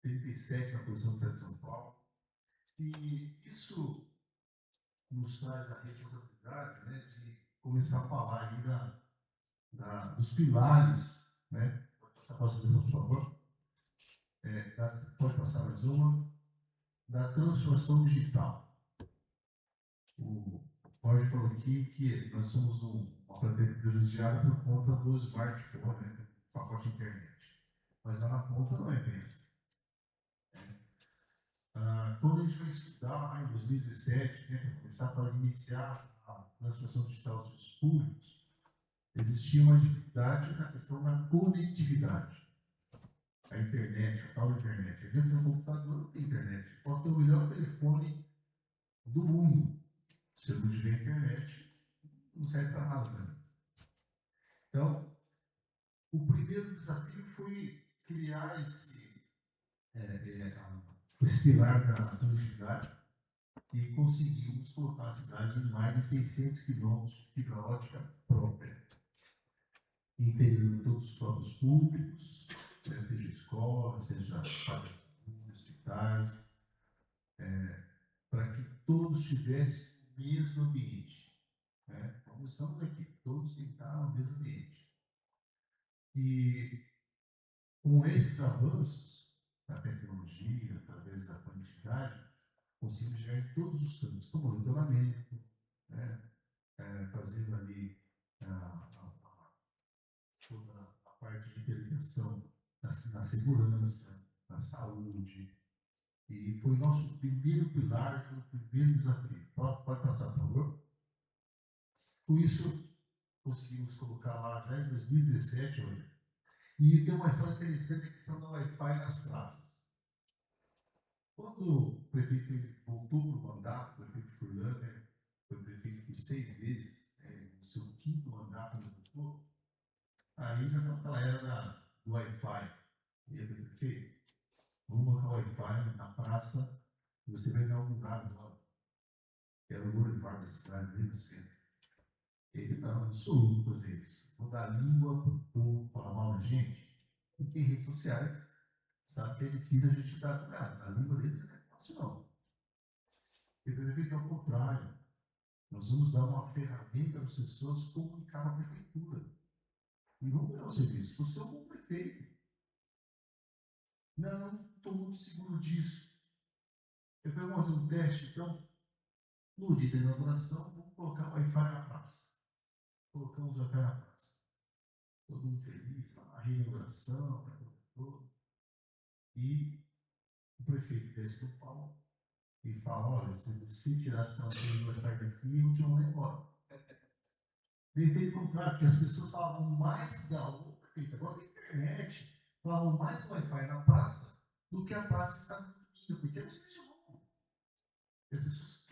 37 na posição do estado de São Paulo, e isso nos traz a responsabilidade, né, de começar a falar aí dos pilares, né? Pode passar a próxima, por favor. Pode passar mais uma. Da transformação digital. O Jorge falou aqui que nós somos uma plateia privilegiada por conta do smartphone, né, do pacote internet. Mas lá na ponta não é bem assim. Quando a gente foi estudar lá em 2017, né, para começar a iniciar a transformação digital dos públicos, existia uma dificuldade na questão da conectividade. A internet, a tal internet. A gente tem um computador, não tem internet. Pode ter o melhor telefone do mundo. Se eu não tiver internet, não serve para nada para mim. Então, o primeiro desafio foi criar esse pilar da conectividade e conseguimos colocar a cidade em mais de 600 quilômetros de fibra ótica própria, integrando todos os próprios públicos, seja escolas, seja hospitais, para que todos tivessem o mesmo ambiente. Como estamos aqui, todos têm que estar no mesmo ambiente. E com esses avanços da tecnologia, através da conectividade, conseguimos chegar em todos os campos, com monitoramento, fazendo ali toda a parte de interligação na segurança, na saúde. E foi o nosso primeiro pilar, foi o primeiro desafio. Pode passar, por favor. Com isso, conseguimos colocar lá já em 2017, olha. E tem uma história interessante, a questão da Wi-Fi nas praças. Quando o prefeito voltou para o mandato, o prefeito Furlan, né, foi prefeito por 6 vezes, no seu 5º mandato, ele voltou, aí já estava aquela era do Wi-Fi. E ele falou, prefeito, vamos colocar o Wi-Fi na praça e você vai inaugurar agora. Que era o Boulevard da cidade, ali no centro. Ele, não sou louco fazer isso. Vou dar língua para o povo falar mal da gente, porque em redes sociais sabe que é difícil a gente dar com elas. A língua deles não é fácil, não. Ele prefeito é o contrário. Nós vamos dar uma ferramenta para as pessoas comunicar com a prefeitura. E vamos dar o serviço. Você é um bom prefeito. Não estou muito seguro disso. Eu vou fazer um teste, então, no dia da inauguração, vou colocar o Wi-Fi na praça. Colocamos o Wi-Fi na praça. Todo mundo feliz, a reinauguração, todo. E o prefeito desce do palco e fala, olha, se tirar essa Wi-Fi daqui, eu te mando embora. Ele fez o contrário, porque as pessoas falavam mais da outra, prefeito, agora tem internet, falavam mais do Wi-Fi na praça do que a praça está no domingo, porque é um serviço bom. As pessoas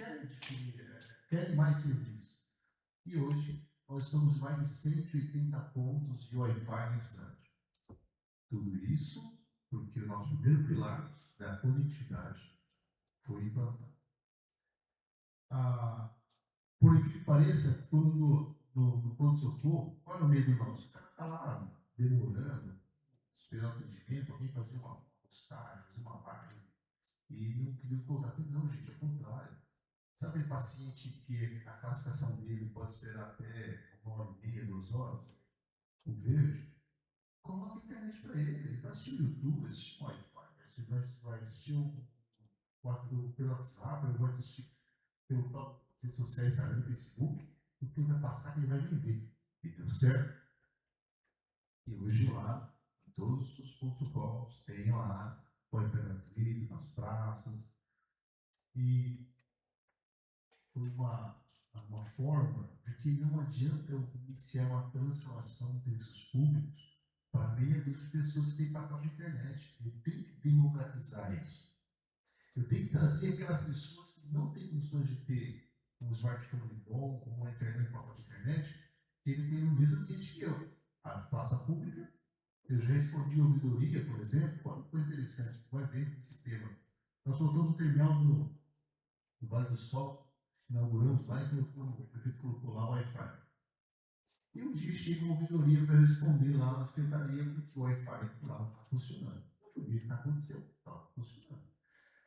querem mais serviço. E hoje nós somos mais de 180 pontos de Wi-Fi na cidade. Tudo isso porque o nosso primeiro pilar da conectividade foi implantado. Por incrível que pareça, quando no pronto-socorro, olha no meio do nosso, o cara está lá demorando, esperando atendimento, alguém fazer uma postagem, fazer uma live, e não queria colocar tudo. Não, gente, é o contrário. Sabe aquele paciente que a classificação dele pode esperar até 1h30, 2 horas? O verde, coloca a internet para ele. Ele vai assistir o YouTube, assistir o Wi-Fi, vai assistir pelo WhatsApp, ele vai assistir pelo próprio redes sociais, no Facebook, o que vai passar que ele vai viver. E deu certo. E hoje lá, em todos os protocolos, tem lá Wi-Fi gratuito, nas praças. E foi uma forma de que não adianta eu iniciar uma transformação de serviços públicos para meia dúzia de pessoas que têm pacote de internet. Eu tenho que democratizar isso. Eu tenho que trazer aquelas pessoas que não têm condições de ter um smartphone bom, ou uma internet, pacote de internet, que ele tem o mesmo ambiente que eu. A praça pública, eu já respondi a ouvidoria, por exemplo, olha que coisa interessante, vai dentro desse tema. Nós colocamos o terminal no Vale do Sol, inauguramos lá e o prefeito colocou lá o Wi-Fi. E um dia chega uma ouvidoria para responder lá na secretaria porque o Wi-Fi lá não está funcionando. Eu fui ver o que aconteceu, estava funcionando.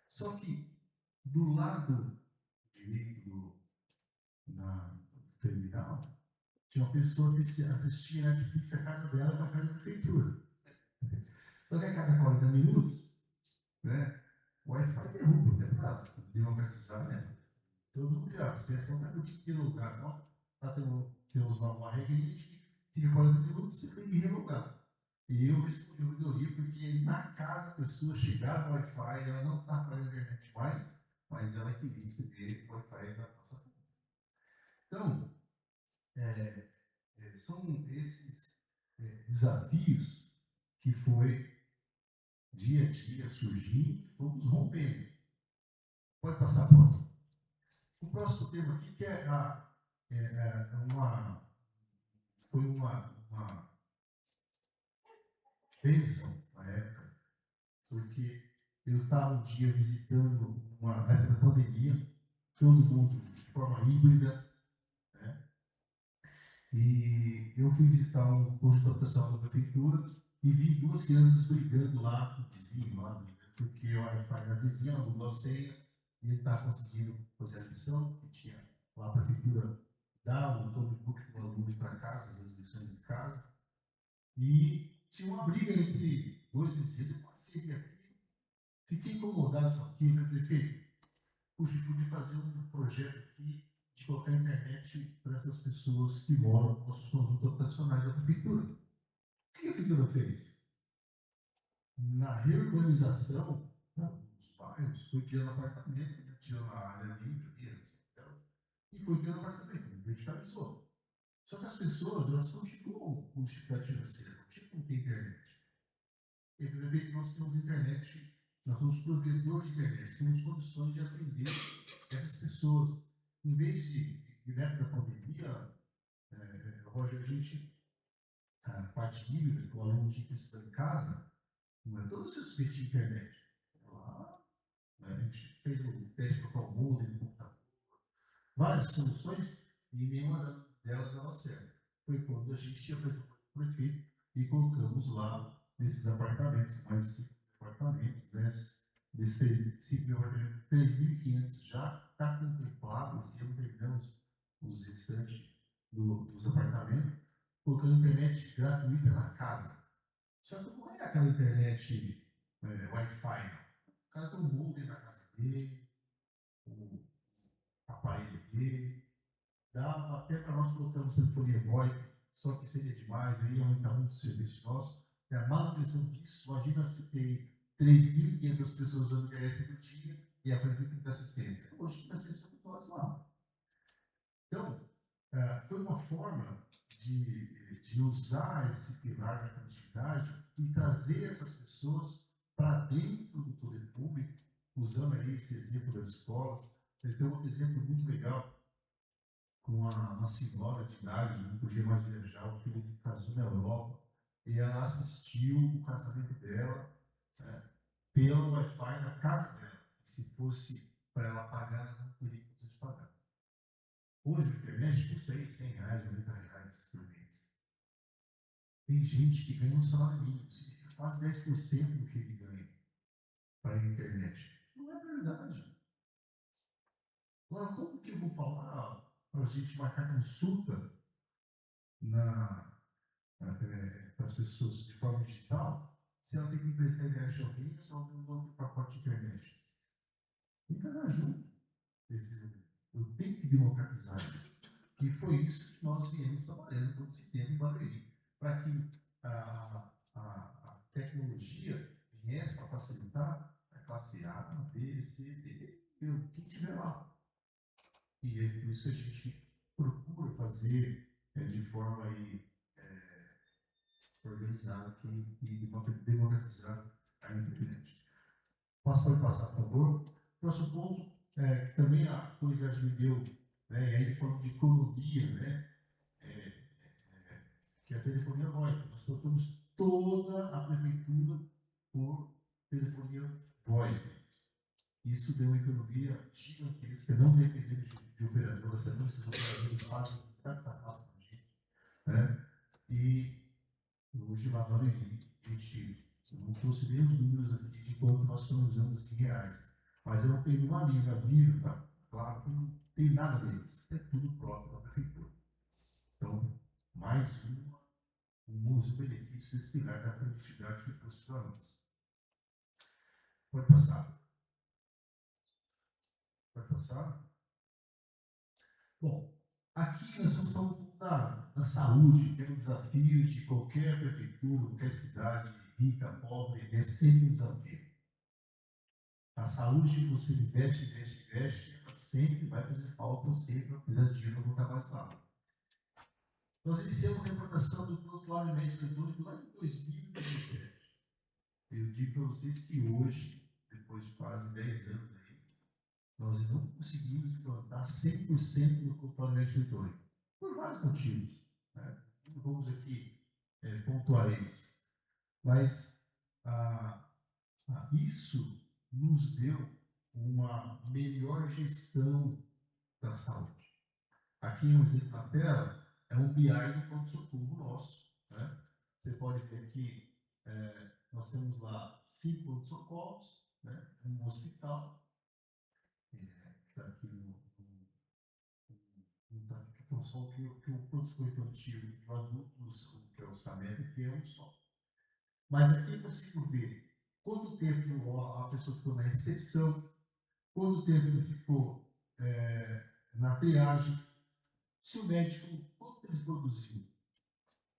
Só que do lado direito do terminal, tinha uma pessoa que assistia Netflix a casa dela para a casa da prefeitura. Só que a cada 40 minutos, né, o Wi-Fi derruba, é para democratizar, né? Todo mundo tem acesso, não é do tipo de lugar, não. Lá temos lá uma regra que fica 40 minutos, você tem que relogar. E eu respondi a ouvidoria porque na casa a pessoa chegava no Wi-Fi, ela não estava com a internet mais, mas ela queria receber o Wi-Fi da nossa casa. Então, são esses desafios que foi dia a dia surgindo, fomos rompendo. Pode passar a próxima. O próximo tema aqui que foi uma bênção na época, porque eu estava um dia visitando na época da pandemia, todo mundo de forma híbrida, né? E eu fui visitar um posto de habitação da prefeitura e vi duas crianças brigando lá com o vizinho, lá, porque o Wi-Fi da vizinha mudou a senha e ele estava conseguindo fazer a lição, que tinha lá a prefeitura dá um notebook para o aluno ir para casa, as lições de casa, e tinha uma briga entre dois vizinhos. Eu passei aqui, fiquei incomodado com aquilo, prefeito. Puxa, eu podia fazer um projeto aqui de colocar internet para essas pessoas que moram nos nossos conjuntos habitacionais da prefeitura. O que a prefeitura fez? Na reurbanização dos bairros, foi criando apartamento, né? Tirando a área livre, e foi criando apartamento, verticalizou. Só que as pessoas, elas continuam com dificuldade financeira, continuam com internet. E a vez que nós temos internet, nós somos provedores de internet, temos condições de atender essas pessoas. Em vez de na época da pandemia, Roger, a gente, a parte híbrida, que o aluno tinha que estudar em casa, não é todo o seu sujeito de internet. Lá, né, a gente fez o teste para o modem no computador, várias soluções, e nenhuma delas dava certo. Foi quando a gente apresentou para o prefeito e colocamos lá nesses apartamentos, mais 5 apartamentos, né? Desses 5 apartamentos, 3.500 já está contemplado. Esse ano terminamos os restantes dos apartamentos, colocando internet gratuita na casa. Só que não é aquela internet Wi-Fi, não. O cara tem um modem na casa dele, o aparelho dele. Dá até para nós colocarmos telefonia VoIP, só que seria demais, aí aumentar muito o serviço nosso. E a manutenção disso, imagina se tem 3.500 pessoas usando internet por dia e a prefeitura da assistência. Hoje vai ser sobre nós lá. Então, foi uma forma de usar esse pilar da conectividade e trazer essas pessoas para dentro do poder público, usando aí esse exemplo das escolas. Tem um outro exemplo muito legal, com uma senhora de idade, não podia mais viajar, o filho que casou na Europa, e ela assistiu o casamento dela, né, pelo Wi-Fi da casa dela. Se fosse para ela pagar, ela não teria condições de pagar. Hoje a internet custa aí R$100, R$90 por mês. Tem gente que ganha um salário mínimo, significa quase 10% do que ele ganha para a internet. Não é verdade. Agora, como que eu vou falar para a gente marcar consulta para as pessoas de forma digital, se ela tem que emprestar internet a alguém, se ela não tem um pacote de internet? Tem que andar junto. Eu tenho que democratizar isso. E foi isso que nós viemos trabalhando todo esse tempo em Barueri, para que a tecnologia viesse para facilitar a classe A, B, C, D, quem estiver lá. E é por isso que a gente procura fazer de forma aí, organizada e democratizar a internet. Pode passar, por favor? Próximo ponto, que também a comunidade me deu, né, e aí falando de economia, né, que é a telefonia VoIP. Nós trocamos toda a prefeitura por telefonia VoIP. Isso deu uma economia gigantesca, não dependendo de operadoras, esses operadores fazem cada sapato para a gente, né? E hoje lá no Barueri, a gente não trouxe nem os números aqui de quanto nós economizamos em reais, mas eu não tenho uma linha da Vivo, tá? Claro que não tem nada deles, é tudo próprio da prefeitura. Então, mais um uso benefício desse pilar da conectividade que eu trouxe para nós. Pode passar. Pode passar. Bom, aqui nós estamos falando um pouco da saúde, que é um desafio de qualquer prefeitura, qualquer cidade, rica, pobre, é sempre um desafio. A saúde, você investe, ela sempre vai fazer falta, ou sempre vai precisar de dinheiro para colocar mais lá. Nós iniciamos a implantação do Prontuário Médico Eletrônico lá em 2017. Eu digo para vocês que hoje, depois de quase 10 anos aí, nós não conseguimos implantar 100% do Prontuário Médico Eletrônico. Por vários motivos, né? Não vamos aqui pontuar eles. Mas isso nos deu uma melhor gestão da saúde. Aqui um exemplo na tela é um BI do pronto-socorro nosso, né? Você pode ver que nós temos lá 5 pronto-socorros, né? Um hospital, que está aqui então só que o pronto-socorro infantil e o adulto, que é o SAMEB, que é um só. Mas aqui eu consigo ver quanto tempo a pessoa ficou na recepção, quanto tempo ele ficou na triagem, se o médico, quanto ele produziu,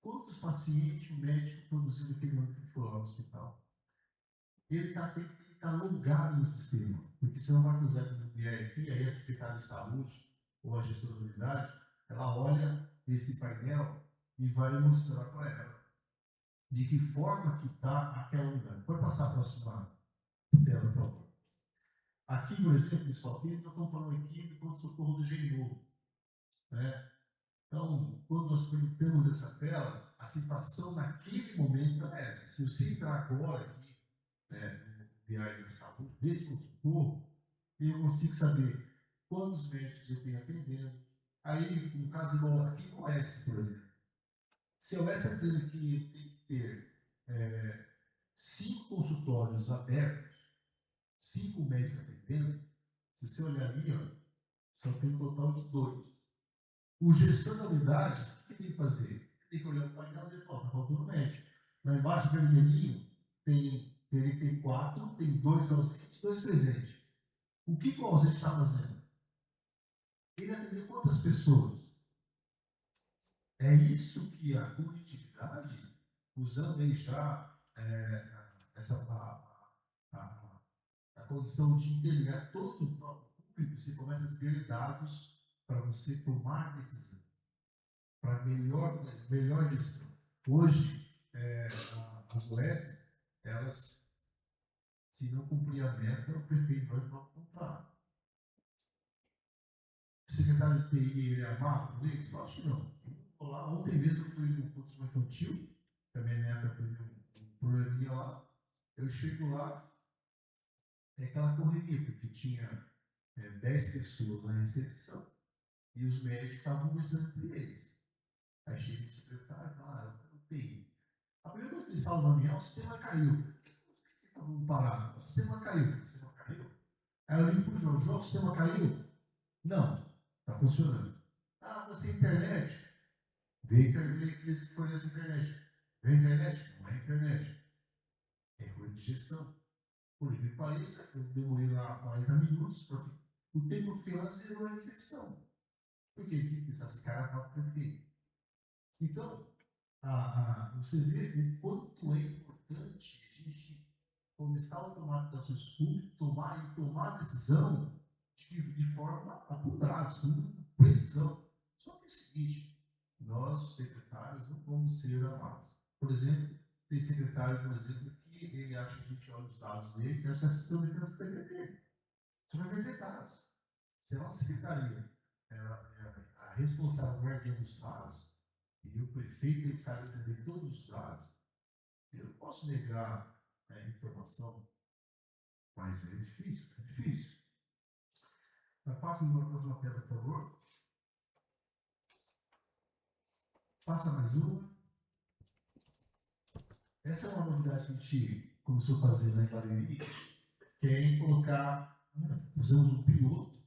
quantos pacientes o médico produziu naquele ano que ele ficou lá no hospital. Ele tem que estar logado no sistema, porque se não vai usar o BI aqui, aí a secretária de saúde ou a gestora da unidade, ela olha esse painel e vai mostrar para ela de que forma que está aquela unidade. Pode passar a próxima tela, por favor. Aqui, por exemplo, pessoal, nós estamos falando aqui do pronto-socorro do GNU, né? Então, quando nós perguntamos essa tela, a situação naquele momento é essa. Se você entrar agora aqui, no BI da saúde, desse pronto-socorro, eu consigo saber quantos médicos eu tenho atendendo. Aí, no caso, aqui no OS, por exemplo, se o OS está dizendo que tem que ter 5 consultórios abertos, 5 médicos atendendo, se você olhar ali, só tem um total de 2. O gestor da unidade, o que tem que fazer? Tem que olhar para o painel e dizer, está faltando médico. Lá embaixo, vermelhinho, tem 4, tem 2 ausentes, 2 presentes. O que o ausente está fazendo? Ele atendeu quantas pessoas? É isso que a conectividade, usando aí já a condição de interligar todo o próprio público, você começa a ter dados para você tomar decisão, para melhor gestão. Hoje, as OS, elas, se não cumprir a meta, o prefeito vai para o contrato. O secretário de TI, ele é amado por eles? Eu acho que não. Lá, ontem mesmo eu fui no curso infantil, que a minha neta teve um probleminha lá. Eu chego lá, é aquela correria, porque tinha 10 pessoas na recepção e os médicos estavam conversando entre eles. Aí chega o secretário e fala, eu quero TI. A primeira coisa que eles falam para mim é, o sistema caiu. Por que vocês estavam parados? O sistema caiu. O sistema caiu. Aí eu ligo para o João, o sistema caiu? Não, está funcionando. Ah, mas a internet? Vê internet, eles conhecem a internet. Vê a internet? Não é internet. É coisa de gestão. Por incrível que pareça, eu demorei lá 40 minutos, porque o tempo que eu fiquei lá zerou a recepção. Por quê? Porque esse cara estava perfeito. Então, você vê o quanto é importante a gente começar a tomar decisões públicas, tomar decisão de forma com dados, com precisão. Só que é o seguinte, nós, secretários, não vamos ser amados. Por exemplo, tem secretário, por exemplo, que ele acha que a gente olha os dados dele, que acha que está se na secretaria dele. Você vai ver dados. Se a nossa secretaria é a responsável por guardião dos dados, e o prefeito tem que ficar entender todos os dados, eu não posso negar a informação, mas é difícil, é difícil. Mas passa uma próxima tela, por favor. Passa mais uma. Essa é uma novidade que a gente começou a fazer na Barueri, que é colocar, fizemos um piloto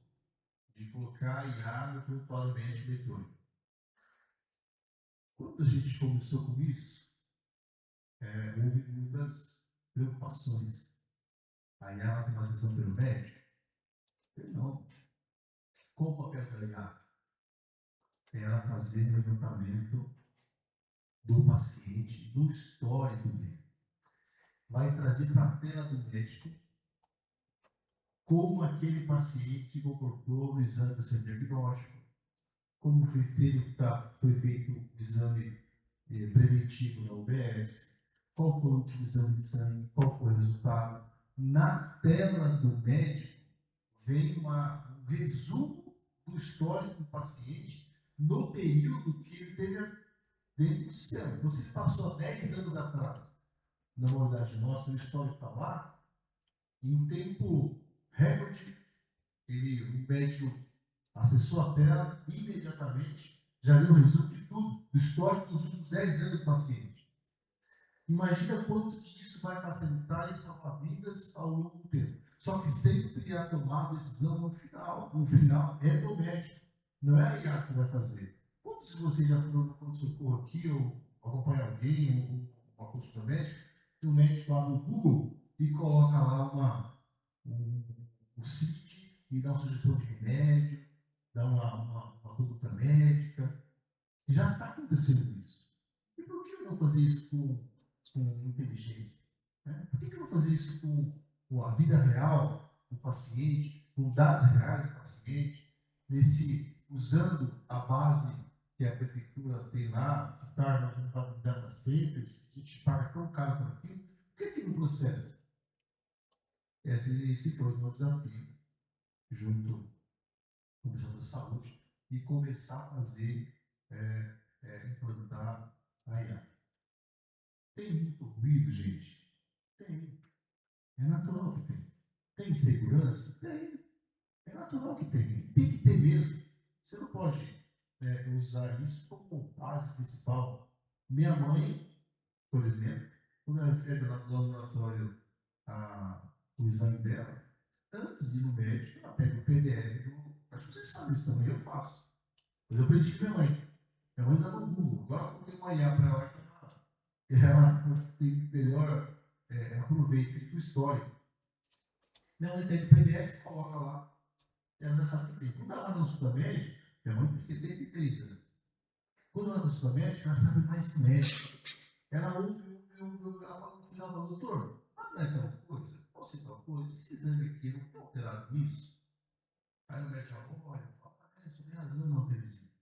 de colocar IA no prontuário médico eletrônico. Quando a gente começou com isso, houve muitas preocupações. A IA vai ter uma atenção pelo médico? Não. Qual o papel da IA? É ela fazer o levantamento do paciente, do histórico dele. Vai trazer para a tela do médico como aquele paciente se comportou no exame do seu diagnóstico, como foi feito o exame preventivo na UBS, qual foi o último exame de sangue, qual foi o resultado. Na tela do médico vem um resumo do histórico do paciente no período que ele teve dentro do sistema. Então, se passou há 10 anos atrás, na modalidade nossa, o histórico está lá, em tempo recorde, o médico acessou a tela imediatamente, já deu o resumo de tudo, do histórico dos últimos 10 anos do paciente. Imagina quanto que isso vai facilitar e salvar vidas ao longo do tempo. Só que sempre a tomar a decisão no final. No final é do médico, não é a IA que vai fazer. Quantos de vocês já foram no pronto-socorro aqui, ou acompanham alguém, ou uma consulta médica, e o médico abre o Google e coloca lá o CID e dá uma sugestão de remédio, dá uma conduta médica. Já está acontecendo isso. E por que eu não fazer isso com inteligência? Por que eu não fazer isso com a vida real do paciente, com dados reais do paciente, usando a base que a prefeitura tem lá, que está armazenada em data centers, que a gente paga tão caro por aquilo? Por que não processa? Esse foi o meu desafio, junto com o pessoal da saúde, e começar a fazer, implantar a IA. Tem muito ruído, gente? Tem. É natural que tem. Tem segurança? Tem. É natural que tem. Tem que ter mesmo. Você não pode usar isso como base principal. Minha mãe, por exemplo, quando ela recebe lá no laboratório o exame dela, antes de ir no médico, ela pega o PDF. Acho que vocês sabem isso também, eu faço. Mas eu aprendi com minha mãe. Minha mãe usava o Google. Agora eu coloquei uma IA para ela que ela tem melhor aproveito do histórico. Minha mãe pega o PDF, coloca lá. Ela já sabe que tem. Quando ela vai no consulta médica, minha mãe tem 73 anos. Quando ela vai no consulta médica, ela sabe mais que o médico. Ela ouve, ela fala no final, fala, doutor, mas não é tal coisa? Posso ser tal coisa? Esse exame aqui não está alterado nisso? Aí o médico fala, olha, você tem razão, não, Terezinha.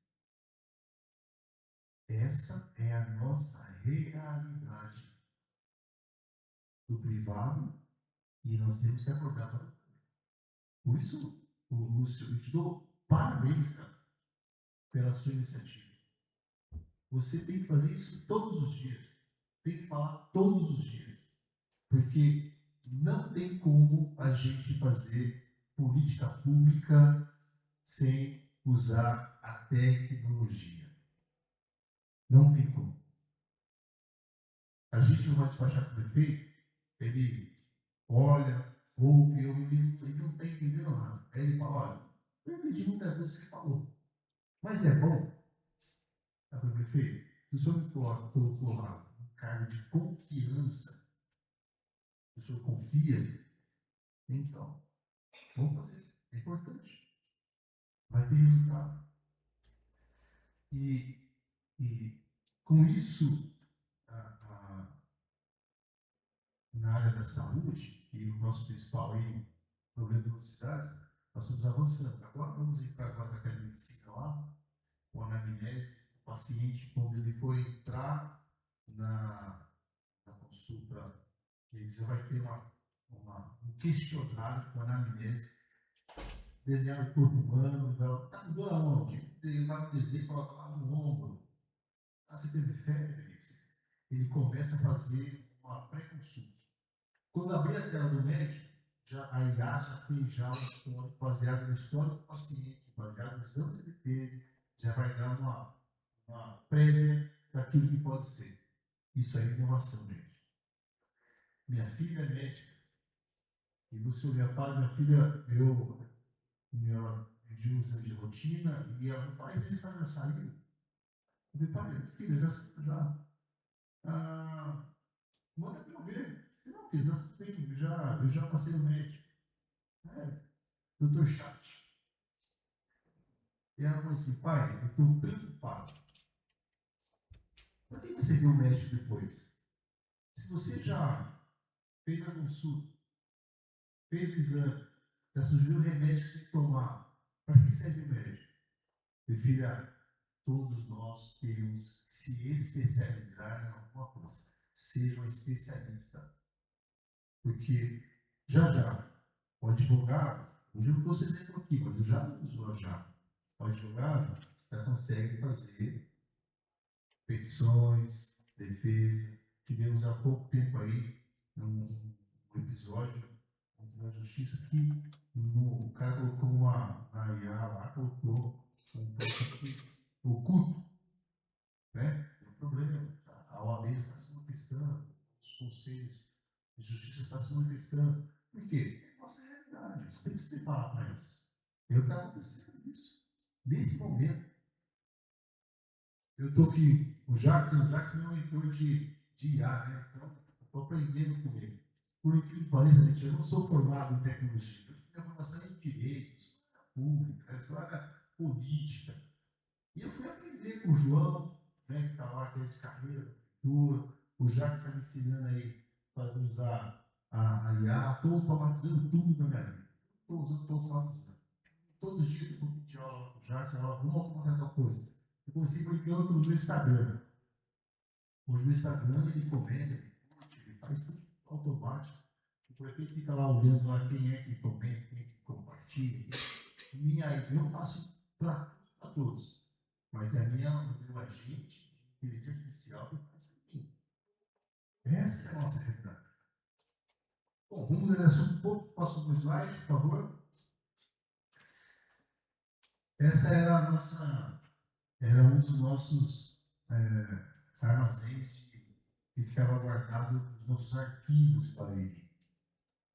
Essa é a nossa realidade do privado e nós temos que acordar para. Por isso, Lúcio, eu te dou parabéns, cara, pela sua iniciativa. Você tem que fazer isso todos os dias. Tem que falar todos os dias. Porque não tem como a gente fazer política pública sem usar a tecnologia. Não tem como. A gente não vai despachar com o prefeito, ele olha, ouve, ele não está entendendo nada. Aí ele fala, olha, eu entendi muita coisa que você falou, mas é bom. Eu falei, prefeito, se o senhor me colocou lá um cargo de confiança, o senhor confia, então, vamos fazer. É importante. Vai ter resultado. E com isso, na área da saúde, e o nosso principal problema das cidades, nós estamos avançando. Agora vamos entrar agora na telemedicina lá, com a anamnese, o paciente, quando ele for entrar na consulta, ele já vai ter um questionário com anamnese, desenhar o corpo humano, está com dor aonde? Ele vai desenhar e coloca lá no ombro. Ah, você teve febre? Ele começa a fazer uma pré-consulta. Quando abrir a tela do médico, a IA já fez já um histórico, baseado no histórico do paciente, baseado no exame que ele teve, já vai dar uma prévia daquilo que pode ser. Isso é inovação, gente. Minha filha é médica. E você olhar para minha filha, eu pedi um exame de rotina e ela, pai, você já saiu? Eu falei, pai, filha, manda para eu ver. Não, filho, não, tudo bem, eu já passei no médico. Doutor Chat. E ela falou assim, pai, eu estou preocupado. Por que você viu o médico depois? Se você já fez a consulta, fez o exame, já sugeriu o remédio que tem que tomar, para que serve o médico? Minha filha, todos nós temos que se especializar em alguma coisa. Seja um especialista. Porque já, o advogado, hoje eu não trouxe exemplo aqui, mas eu já uso já. O advogado já consegue fazer petições, defesa. Tivemos há pouco tempo aí um episódio na justiça que o cara colocou na IA lá, colocou o culto, né? Tem um problema. A OAB está se manifestando, os conselhos de justiça estão se manifestando. Por quê? É nossa realidade. Você tem que se preparar para isso. Eu está acontecendo isso. Nesse momento, eu estou aqui, o Jackson é um mentor de IA, né? Então, estou aprendendo com ele. Por incrível que pareça, gente, eu não sou formado em tecnologia. Eu tenho formação em direito, história pública, história política. E eu fui aprender com o João, né, que está lá, que é de carreira, cultura. O Jackson está me ensinando aí para usar a IA. Estou automatizando tudo na minha vida. Estou automatizando. Todo dia eu vou pedir aula para o Jackson, vamos automatizar tal coisa. Eu comecei brincando pelo meu Instagram. Hoje no Instagram ele comenta, ele curte, ele faz tudo automático. O prefeito fica lá olhando lá quem é que comenta, quem é que compartilha. Eu faço para todos. Mas é o meu agente de inteligência artificial que faz por mim. Essa é a nossa realidade. Bom, vamos mudar de assunto um pouco. Próximo slide, por favor. Essa era um dos nossos armazéns que ficava guardado nos nossos arquivos para ele,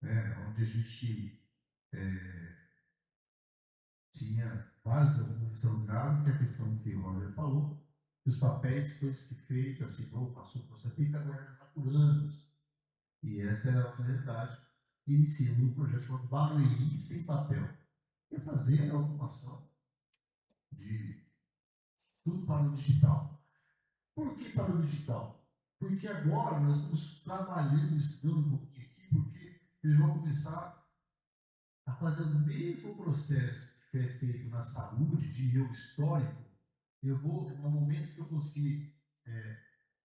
né? Onde a gente tinha vários documentos alugados, que é a questão que o Roger falou, e os papéis, coisas que fez, assinou, passou, você fica guardando por anos. E essa era a nossa realidade. Iniciamos um projeto chamado Barueri Sem Papel, que é fazer a automação de tudo para o digital. Por que para o digital? Porque agora nós estamos trabalhando, estudando um pouquinho aqui, porque eles vão começar a fazer o mesmo processo que é feito na saúde, de eu histórico. Eu vou, no momento que eu conseguir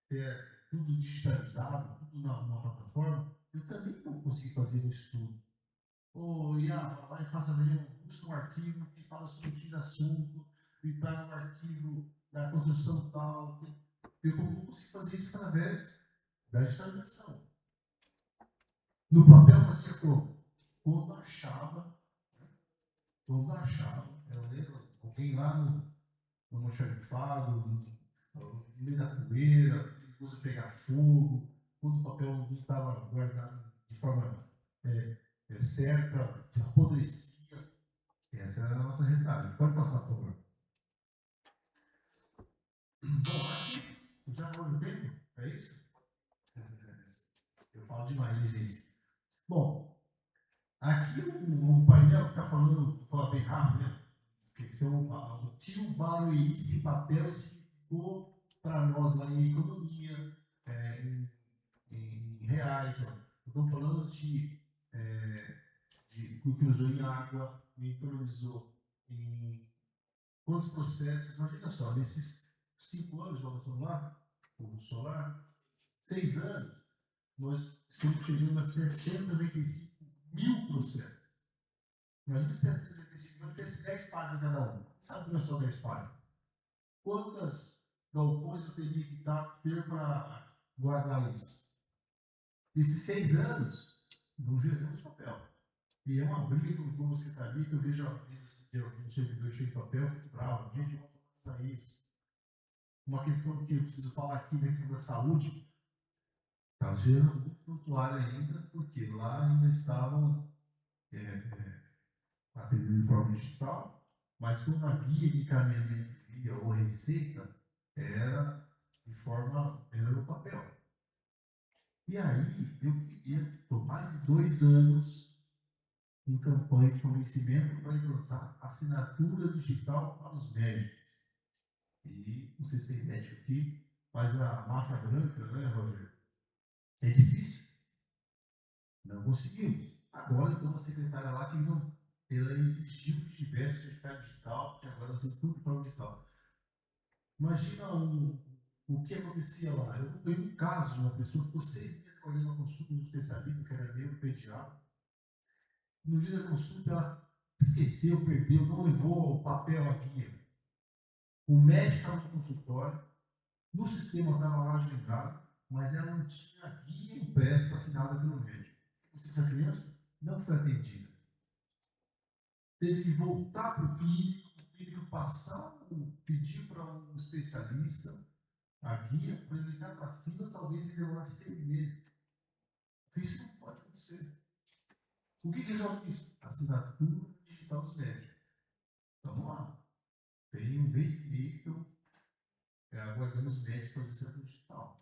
ter tudo digitalizado, tudo numa plataforma, eu também vou conseguir fazer um estudo. Ou, vai lá e faça busca um arquivo que fala sobre X assunto, me traga um arquivo da construção tal. Eu vou conseguir fazer isso através da digitalização. No papel fazia como? Quando achava, eu lembro, alguém lá no almoxarifado, no meio da poeira, coisa pegar fogo, quando o papel não estava guardado de forma certa, apodrecia. Essa era a nossa realidade. Pode passar, por favor. Bom, aqui, já foi o tempo? É isso? Eu falo demais, hein, gente? Bom, aqui um painel que está falando, vou falar bem rápido, né? O que o baruerice papel significou para nós lá em economia, em reais. Estamos falando de economizou em água, economizou em quantos processos. Imagina só, nesses 5 anos de operação lá, o solar, 6 anos, nós estamos chegando a 795 mil processos. Imagina 795 mil, ter 10 páginas cada um. Sabe que é só 10 páginas? Quantas galpões eu teria que ter para guardar isso? Esses 6 anos, não geramos papel. E é uma briga com o secretaria que eu vejo às vezes um servidor cheio de papel, eu fico bravo. Gente, vamos passar isso. Uma questão que eu preciso falar aqui da questão da saúde, está gerando muito prontuário ainda, porque lá ainda estavam atendendo de forma digital, mas como a guia de encaminhamento ou receita era no papel. E aí, eu estou mais de 2 anos em campanha de convencimento para implantar assinatura digital para os médicos. E não sei se tem médico aqui, mas a máfia branca, né, Rogério? É difícil. Não conseguimos. Agora, então, a secretária lá que não, ela exigiu que tivesse certificado digital, porque agora nós temos tudo de forma digital. Imagina o que acontecia lá. Eu tenho um caso de uma pessoa que ficou 6 meses fazendo uma consulta de um especialista, que era neuropediatra. No dia da consulta, ela esqueceu, perdeu, não levou o papel, a guia. O médico estava no consultório, no sistema estava lá agendado, mas ela não tinha a guia impressa assinada pelo médico. Essa criança não foi atendida. Teve que voltar para o clínico passar, pedir para um especialista a guia para ele ligar para a fila, talvez ele demorar 6 meses. Isso não pode acontecer. O que resolve isso? Assinatura digital dos médicos. Vamos lá. Tem um vencimento, aguardando os médicos para assinatura digital.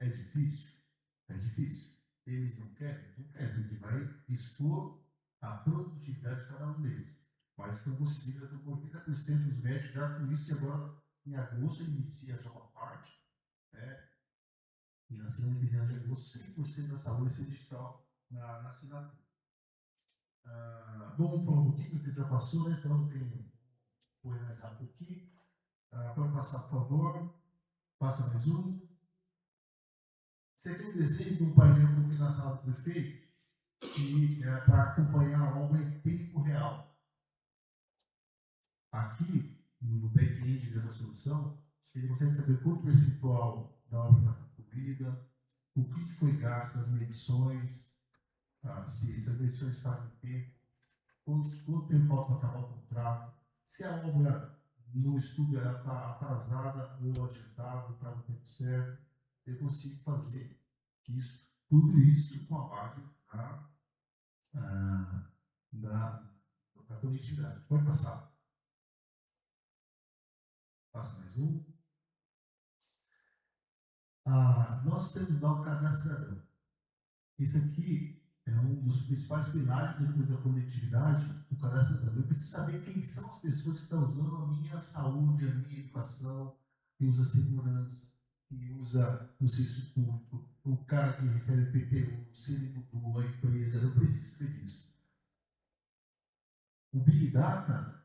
É difícil? É difícil. Eles não querem? Não querem, porque vai expor a produtividade de cada um deles. Mas estão conseguindo, com 80% dos médicos já com isso, e agora em agosto inicia já uma parte, e na segunda quinzena de agosto, 100% da saúde ser digital na assinatura. Vamos falar um pouquinho, o tempo já passou, né? Então tem correr mais rápido aqui. Pode passar, por favor. Passa mais um. Você tem um desenho de um painel que eu vi na sala do prefeito, que é para acompanhar a obra em tempo real. Aqui, no back-end dessa solução, ele consegue saber quanto percentual da obra está concluída, o que foi gasto nas medições, se as medições estão em tempo, quanto tempo falta para acabar o contrato, se a obra no estudo está atrasada ou adiantada, ou está no tempo certo. Eu consigo fazer tudo isso com a base da conectividade. Pode passar. Passa mais um. Nós temos lá o cadastro cidadão. Isso aqui é um dos principais pilares depois da conectividade, o cadastro cidadão. Eu preciso saber quem são as pessoas que estão usando a minha saúde, a minha educação, que usa segurança, que usa o serviço público, o cara que recebe PTU, se ele mudou a empresa. Eu preciso saber disso. O Big Data,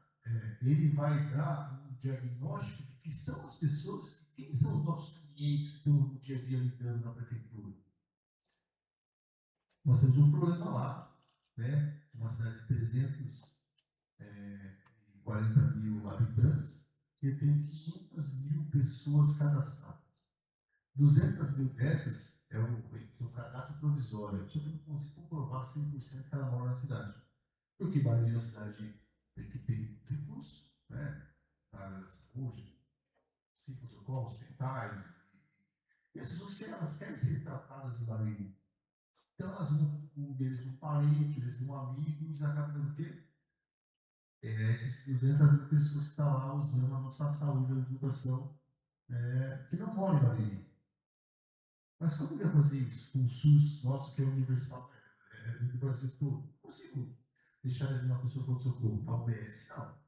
ele vai dar um diagnóstico de quem são as pessoas, quem são os nossos clientes que estão no dia a dia lidando na prefeitura. Nós temos um problema lá, né? Uma cidade de 300 e 40 mil habitantes, eu tenho 500 mil pessoas cadastradas. 200 mil dessas são cadastro provisório. Eu não consigo comprovar 100% que ela mora na cidade. Porque Barueri é uma cidade que tem recursos, né? Na área da saúde, ciclo socorro, hospitais. E as pessoas elas querem ser tratadas em Barueri. Então elas vão um deles de um parente, eles de um amigo, e eles acabam dando o quê? Esses 200 mil pessoas que estão lá usando a nossa saúde e a educação, que não moram em Barueri. Mas como eu ia fazer isso com o SUS nosso, que é universal, do Brasil todo? Não consigo deixar de uma pessoa com socorro. Na UBS, não.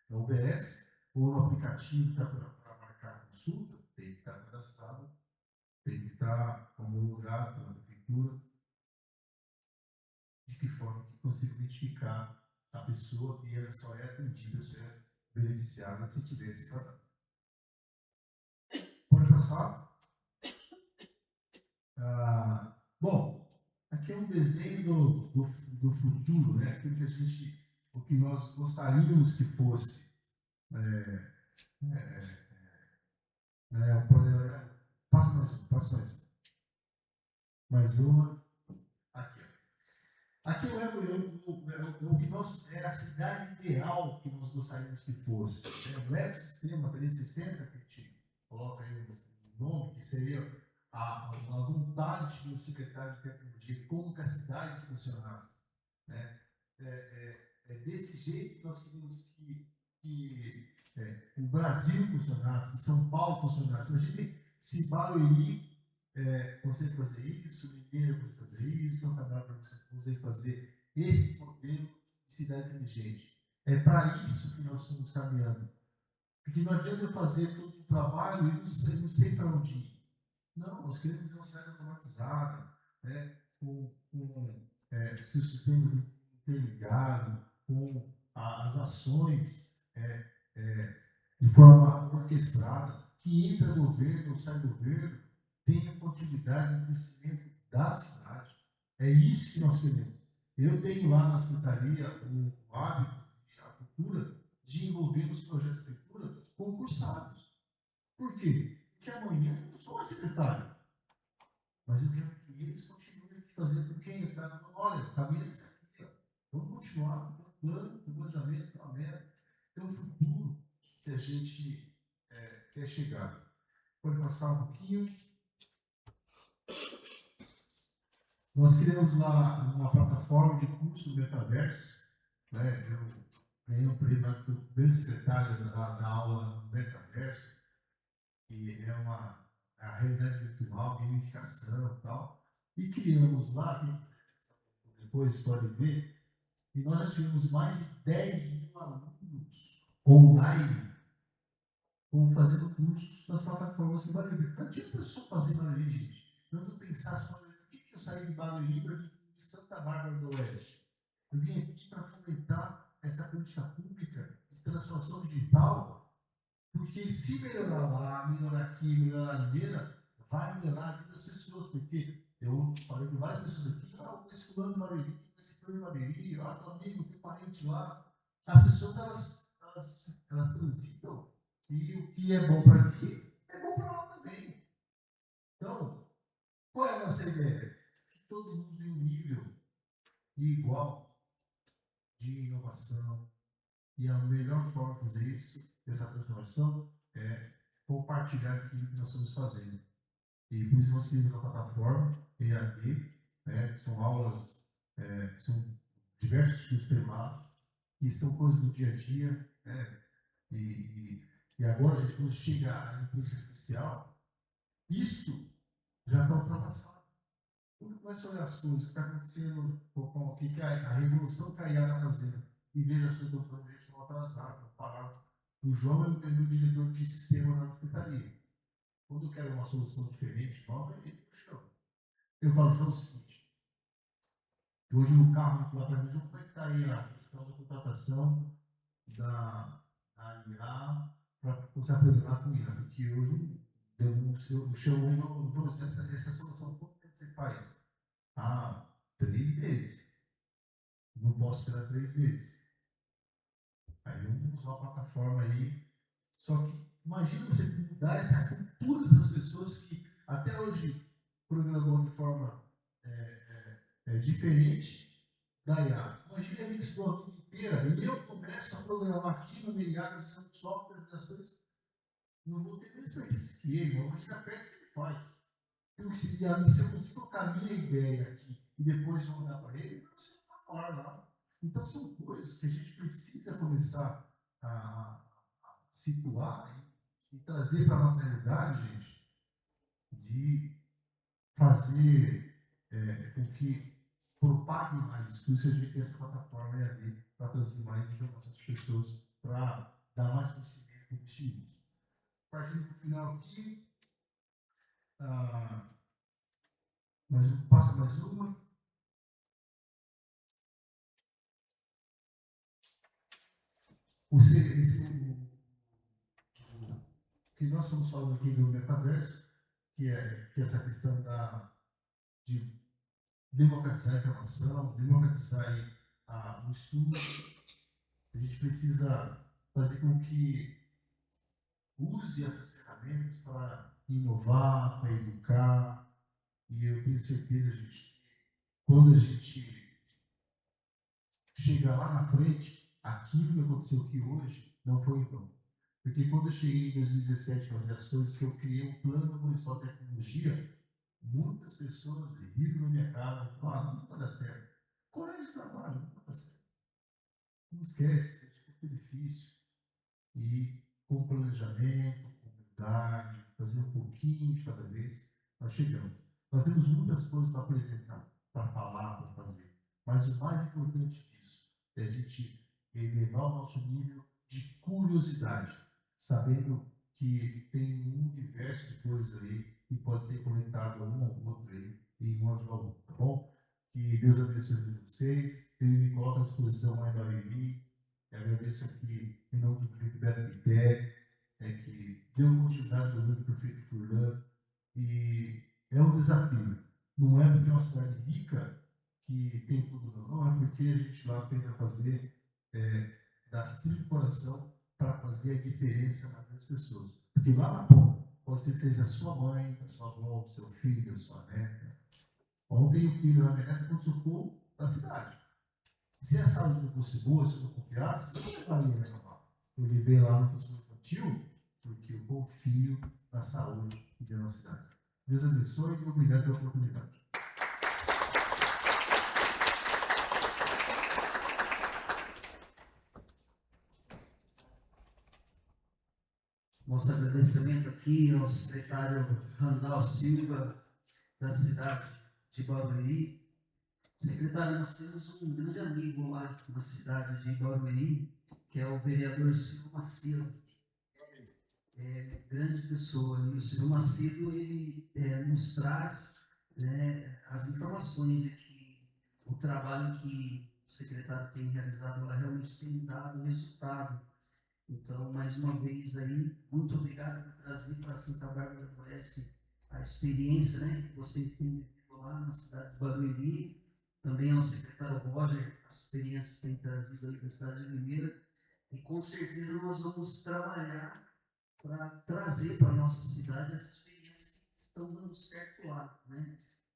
Na UBS, ou no aplicativo para marcar consulta, tem que estar cadastrado, tem que estar homologado pela prefeitura, de que forma que consiga identificar a pessoa e ela só é atendida, só é beneficiada se tiver esse cadastro. Pode passar? Bom, aqui é um desenho do futuro, né? Aquilo que o que nós gostaríamos que fosse. Passa mais uma. Mais uma. Aqui. Aqui o que nós, é a cidade ideal que nós gostaríamos que fosse. O ecossistema 360, que a gente coloca aí no nome, que seria a vontade do secretário de tecnologia, como que a cidade funcionasse. Né? É desse jeito que nós queríamos que o Brasil funcionasse, que São Paulo funcionasse. Imagine se Barueri consegue fazer isso, Mineiro consegue fazer isso, Santa Bárbara consegue fazer esse modelo de cidade inteligente. É para isso que nós estamos caminhando. Porque não adianta eu fazer todo o trabalho e não sei para onde ir. Não, nós queremos uma cidade automatizada, né, com seus sistemas interligados, com as ações de forma orquestrada, que entra governo ou sai governo, tenha continuidade no crescimento da cidade. É isso que nós queremos. Eu tenho lá na secretaria o hábito e a cultura de envolver nos projetos de prefeitura concursados. Por quê? Porque amanhã eu não sou mais secretário, mas eu quero que eles continuem aqui fazendo quem entrar. Olha, o caminho é esse aqui. Vamos continuar com o plano, com o planejamento, com a meta, tem um futuro que a gente quer chegar. Pode passar um pouquinho. Nós criamos lá uma plataforma de curso metaverso. Né? Eu ganhei um prêmio lá do primeiro secretário da aula no metaverso, que é a realidade virtual, gamificação e tal. E criamos lá, depois pode ver, e nós já tivemos mais de 10 mil alunos online fazendo cursos nas plataformas que Barueri. Não tinha pessoa fazendo Barueri, gente. Eu não pensasse, por que eu saí de Barueri para vir de Santa Bárbara do Oeste? Eu vim aqui para fomentar essa política pública de transformação digital, porque se melhorar lá, melhorar aqui, melhorar a Limeira, vai melhorar a vida das pessoas, porque eu falei com várias pessoas aqui, esse plano de Barueri, esse plano de Barueri, teu amigo, teu parente lá. As pessoas, elas transitam, e o que é bom para aqui, é bom para lá também. Então, qual é a nossa ideia? Que todo mundo tenha um nível igual de inovação, e a melhor forma de fazer isso, dessa transformação, é compartilhar aquilo que nós estamos fazendo. E por isso nós criamos a plataforma EAD, né? São aulas, são diversos cursos temados, que são coisas do dia a dia, né? E agora, a gente, quando chega à inteligência artificial, isso já está ultrapassado. Quando começa a olhar as coisas, o que está acontecendo, o que a revolução que a IA está fazendo, e veja as coisas que eu estão atrasadas, estão paradas. O João é o meu diretor de sistemas na secretaria. Quando eu quero uma solução diferente, nova, ele me chama. Eu falo, João, é o seguinte, hoje no carro, lá para mim, como é que está aí a questão da contratação da IA para começar a programar com IA? Porque hoje eu chamo e vou essa solução, quanto tempo você faz? 3 meses. Não posso esperar 3 meses. Aí vamos usar a plataforma aí. Só que imagina você mudar essa cultura das pessoas que até hoje programam de forma diferente da IA. Imagina ele estudou a vida inteira e eu começo a programar aqui no milhar de software, das coisas, não vou ter mais experiência que ele, eu vou chegar perto do que ele faz. Se eu consigo colocar a minha ideia aqui e depois eu mandar para ele, eu sei uma hora lá. Então são coisas que a gente precisa começar a situar e trazer para a nossa realidade, gente, de fazer com que propague mais isso. Por isso a gente tem essa plataforma EAD para trazer mais informações às pessoas, para dar mais conhecimento desse uso. Partindo para o final aqui, passa mais uma. O que nós estamos falando aqui do metaverso, que é essa questão de democratizar a informação, democratizar o estudo. A gente precisa fazer com que use essas ferramentas para inovar, para educar. E eu tenho certeza, gente, que quando a gente chegar lá na frente, aquilo que aconteceu aqui hoje não foi em vão. Porque quando eu cheguei em 2017 para fazer as coisas, que eu criei um plano municipal de tecnologia, muitas pessoas riram na minha cara e falaram, não vai dar certo. Colégio de trabalho, não vai dar certo. Não esquece, é difícil. E com planejamento, com humildade, fazer um pouquinho de cada vez, nós chegamos. Nós temos muitas coisas para apresentar, para falar, para fazer. Mas o mais importante disso é a gente elevar o nosso nível de curiosidade, sabendo que tem um universo de coisas aí que pode ser conectado a um ao outro aí, e um ajuda ao outro, tá bom? Que Deus abençoe vocês, Ele me coloca à disposição aí da Levi. Agradeço aqui em nome do prefeito Beto Piquet, que deu continuidade ao do prefeito Furlan, e é um desafio. Não é porque é uma cidade rica que tem tudo, não é porque a gente lá tenta fazer das trilhas do coração para fazer a diferença na vida das pessoas. Porque lá na ponta, pode ser que seja a sua mãe, a sua avó, o seu filho, a sua neta. Ontem o filho da minha neta consultou da cidade. Se a saúde não fosse boa, se eu não confiasse, eu não levaria ela lá. Eu levei lá no pessoal infantil, porque eu confio na saúde da nossa cidade. Deus abençoe e obrigado pela oportunidade. Nosso agradecimento aqui ao secretário Randall Silva, da cidade de Barueri. Secretário, nós temos um grande amigo lá na cidade de Barueri, que é o vereador Silvio Macedo. Grande pessoa. E o Silvio Macedo, ele nos traz as informações de que o trabalho que o secretário tem realizado lá realmente tem dado resultado. Então, mais uma vez aí, muito obrigado por trazer para Santa Bárbara do Oeste a experiência que vocês têm vivido lá na cidade de Barueri. Também ao secretário Roger, a experiência que tem trazido aí da cidade de Limeira. E com certeza nós vamos trabalhar para trazer para a nossa cidade as experiências que estão dando certo lá.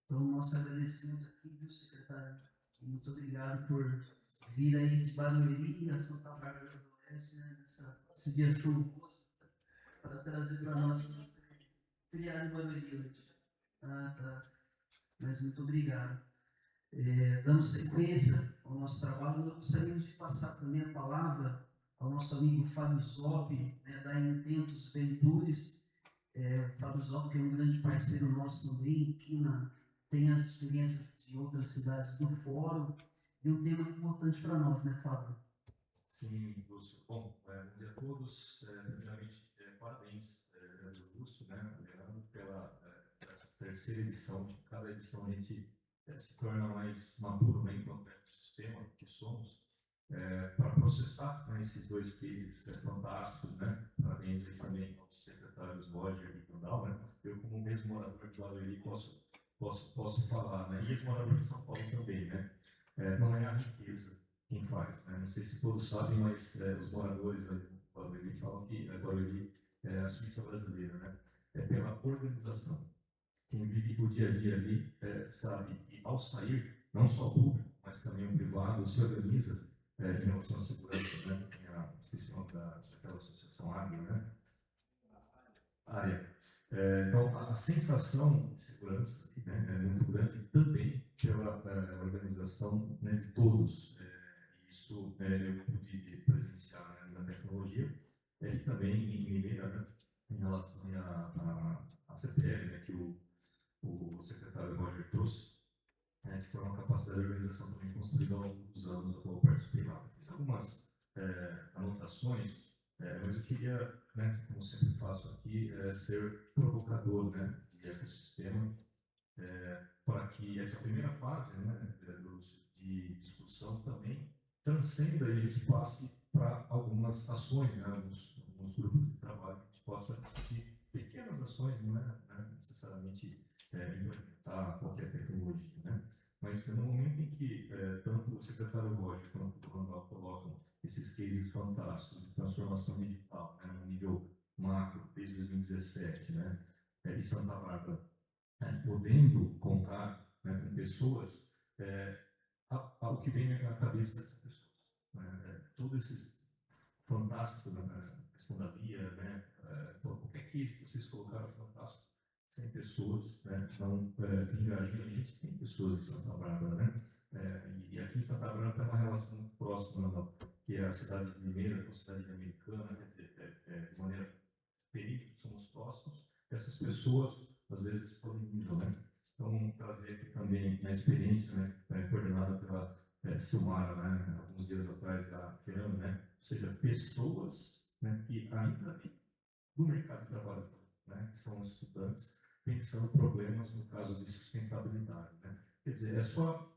Então, nosso agradecimento aqui, viu, secretário? Muito obrigado por vir aí de Barueri a Santa Bárbara do Oeste, nesse dia chuvoso, para trazer para nós criar em Barueri hoje. Tá. Mas muito obrigado. Dando sequência ao nosso trabalho, nós gostaríamos de passar também a palavra ao nosso amigo Fábio Zop, da Intentos Ventures. Fábio Zop, que é um grande parceiro nosso também, que tem as experiências de outras cidades do fórum, e um tema importante para nós, né, Fábio? Sim, Lúcio. Bom, bom dia a todos. Primeiramente, parabéns, Lúcio, pela essa terceira edição. Cada edição a gente se torna mais maduro enquanto ecossistema que somos, para processar esses dois cases fantásticos. Parabéns aí também aos secretários Roger e Randall. Eu, como mesmo morador de Barueri, posso falar, e ex-morador de São Paulo também. Não é a riqueza que quem faz, né? Não sei se todos sabem, mas os moradores ali do Barueri falam que a Barueri é a Suíça brasileira, né? É pela organização. Quem vive o dia a dia ali sabe que ao sair, não só o público, mas também o privado se organiza em relação à segurança, né? Tem esqueci o nome daquela associação área, né? Área. Então, a sensação de segurança, né, é muito grande também pela organização, né, de todos. Isso eu pude presenciar, né, na tecnologia e também em Limeira, né, em relação à CPL, né, que o secretário Roger trouxe, que foi uma capacidade de organização também construída ao longo dos anos a qual eu participei lá. Fiz algumas anotações, mas eu queria, né, como sempre faço aqui, ser provocador, né, de ecossistema, para que essa primeira fase, né, de discussão também transcenda e a gente passe para algumas ações, né, alguns grupos de trabalho, que a gente possa discutir pequenas ações, não é necessariamente implementar qualquer tecnologia, né? Mas no momento em que tanto o secretário Roger quanto o Randall colocam esses cases fantásticos de transformação digital, né, no nível macro, desde 2017, né, e Santa Bárbara, podendo contar, né, com pessoas, o que vem na cabeça dessas pessoas. Todos esses fantásticos, né, a questão da Bia, né, então, qualquer case que vocês colocaram fantástico, 100 pessoas, né, não vingariam. A gente tem pessoas em Santa Bárbara, né? E aqui em Santa Bárbara tem uma relação muito próxima, que é a cidade de Limeira com a cidade americana, quer dizer, de maneira período, somos próximos, essas pessoas às vezes polinizam, né? Então, trazer aqui também a experiência, né, coordenada pela Silmara, né, alguns dias atrás, da Fernanda, né? Ou seja, pessoas, né, que ainda vêm do mercado de trabalho, né, que são estudantes, pensando problemas no caso de sustentabilidade, né? Quer dizer, é só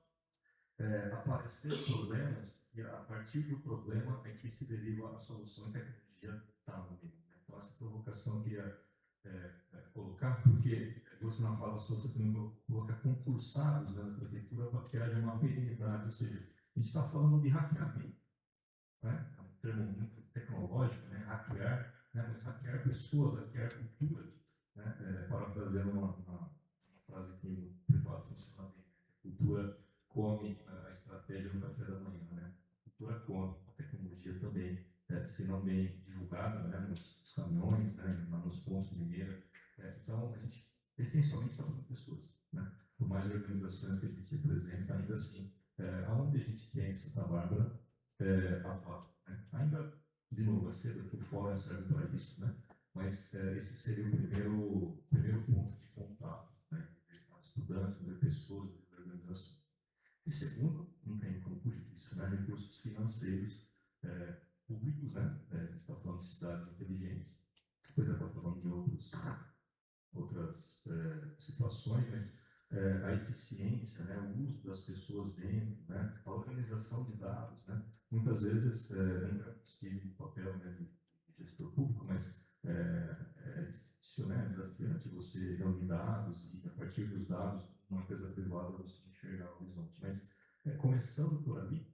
aparecer problemas e a partir do problema é que se deriva a solução e a tecnologia está no meio. Né? Então, essa provocação eu queria colocar, porque você na fala sua, você também coloca concursados, né, na prefeitura para que haja uma perenidade, ou seja, a gente está falando de hackeamento, né? É um termo muito tecnológico, né? Hackear, né? Mas hackear pessoas, hackear cultura, né? Parafraseando uma frase que no privado funciona bem, né? A cultura come a estratégia no café da manhã, né? A cultura come a tecnologia também, se não bem divulgada, né? Nos caminhões, né? Nos pontos de mineira. Então, a gente essencialmente está falando de pessoas, né? Por mais organizações que a gente apresenta, ainda assim, aonde a gente tem em Santa Bárbara, atual, né? Ainda, de novo, é cedo que o fórum serve para isso, né? Mas esse seria o primeiro ponto de contato, né? Estudantes, de pessoas, de organizações. E segundo, não tem como fugir disso, né? Recursos financeiros públicos, né? A gente está falando de cidades inteligentes, depois já está falando de outras situações, mas a eficiência, né, o uso das pessoas dentro, né, a organização de dados, né, muitas vezes nunca estive no papel, né, de gestor público, mas é difícil, né, desafiante você reunir dados e a partir dos dados, uma coisa privada, você enxergar o horizonte. Mas começando por ali,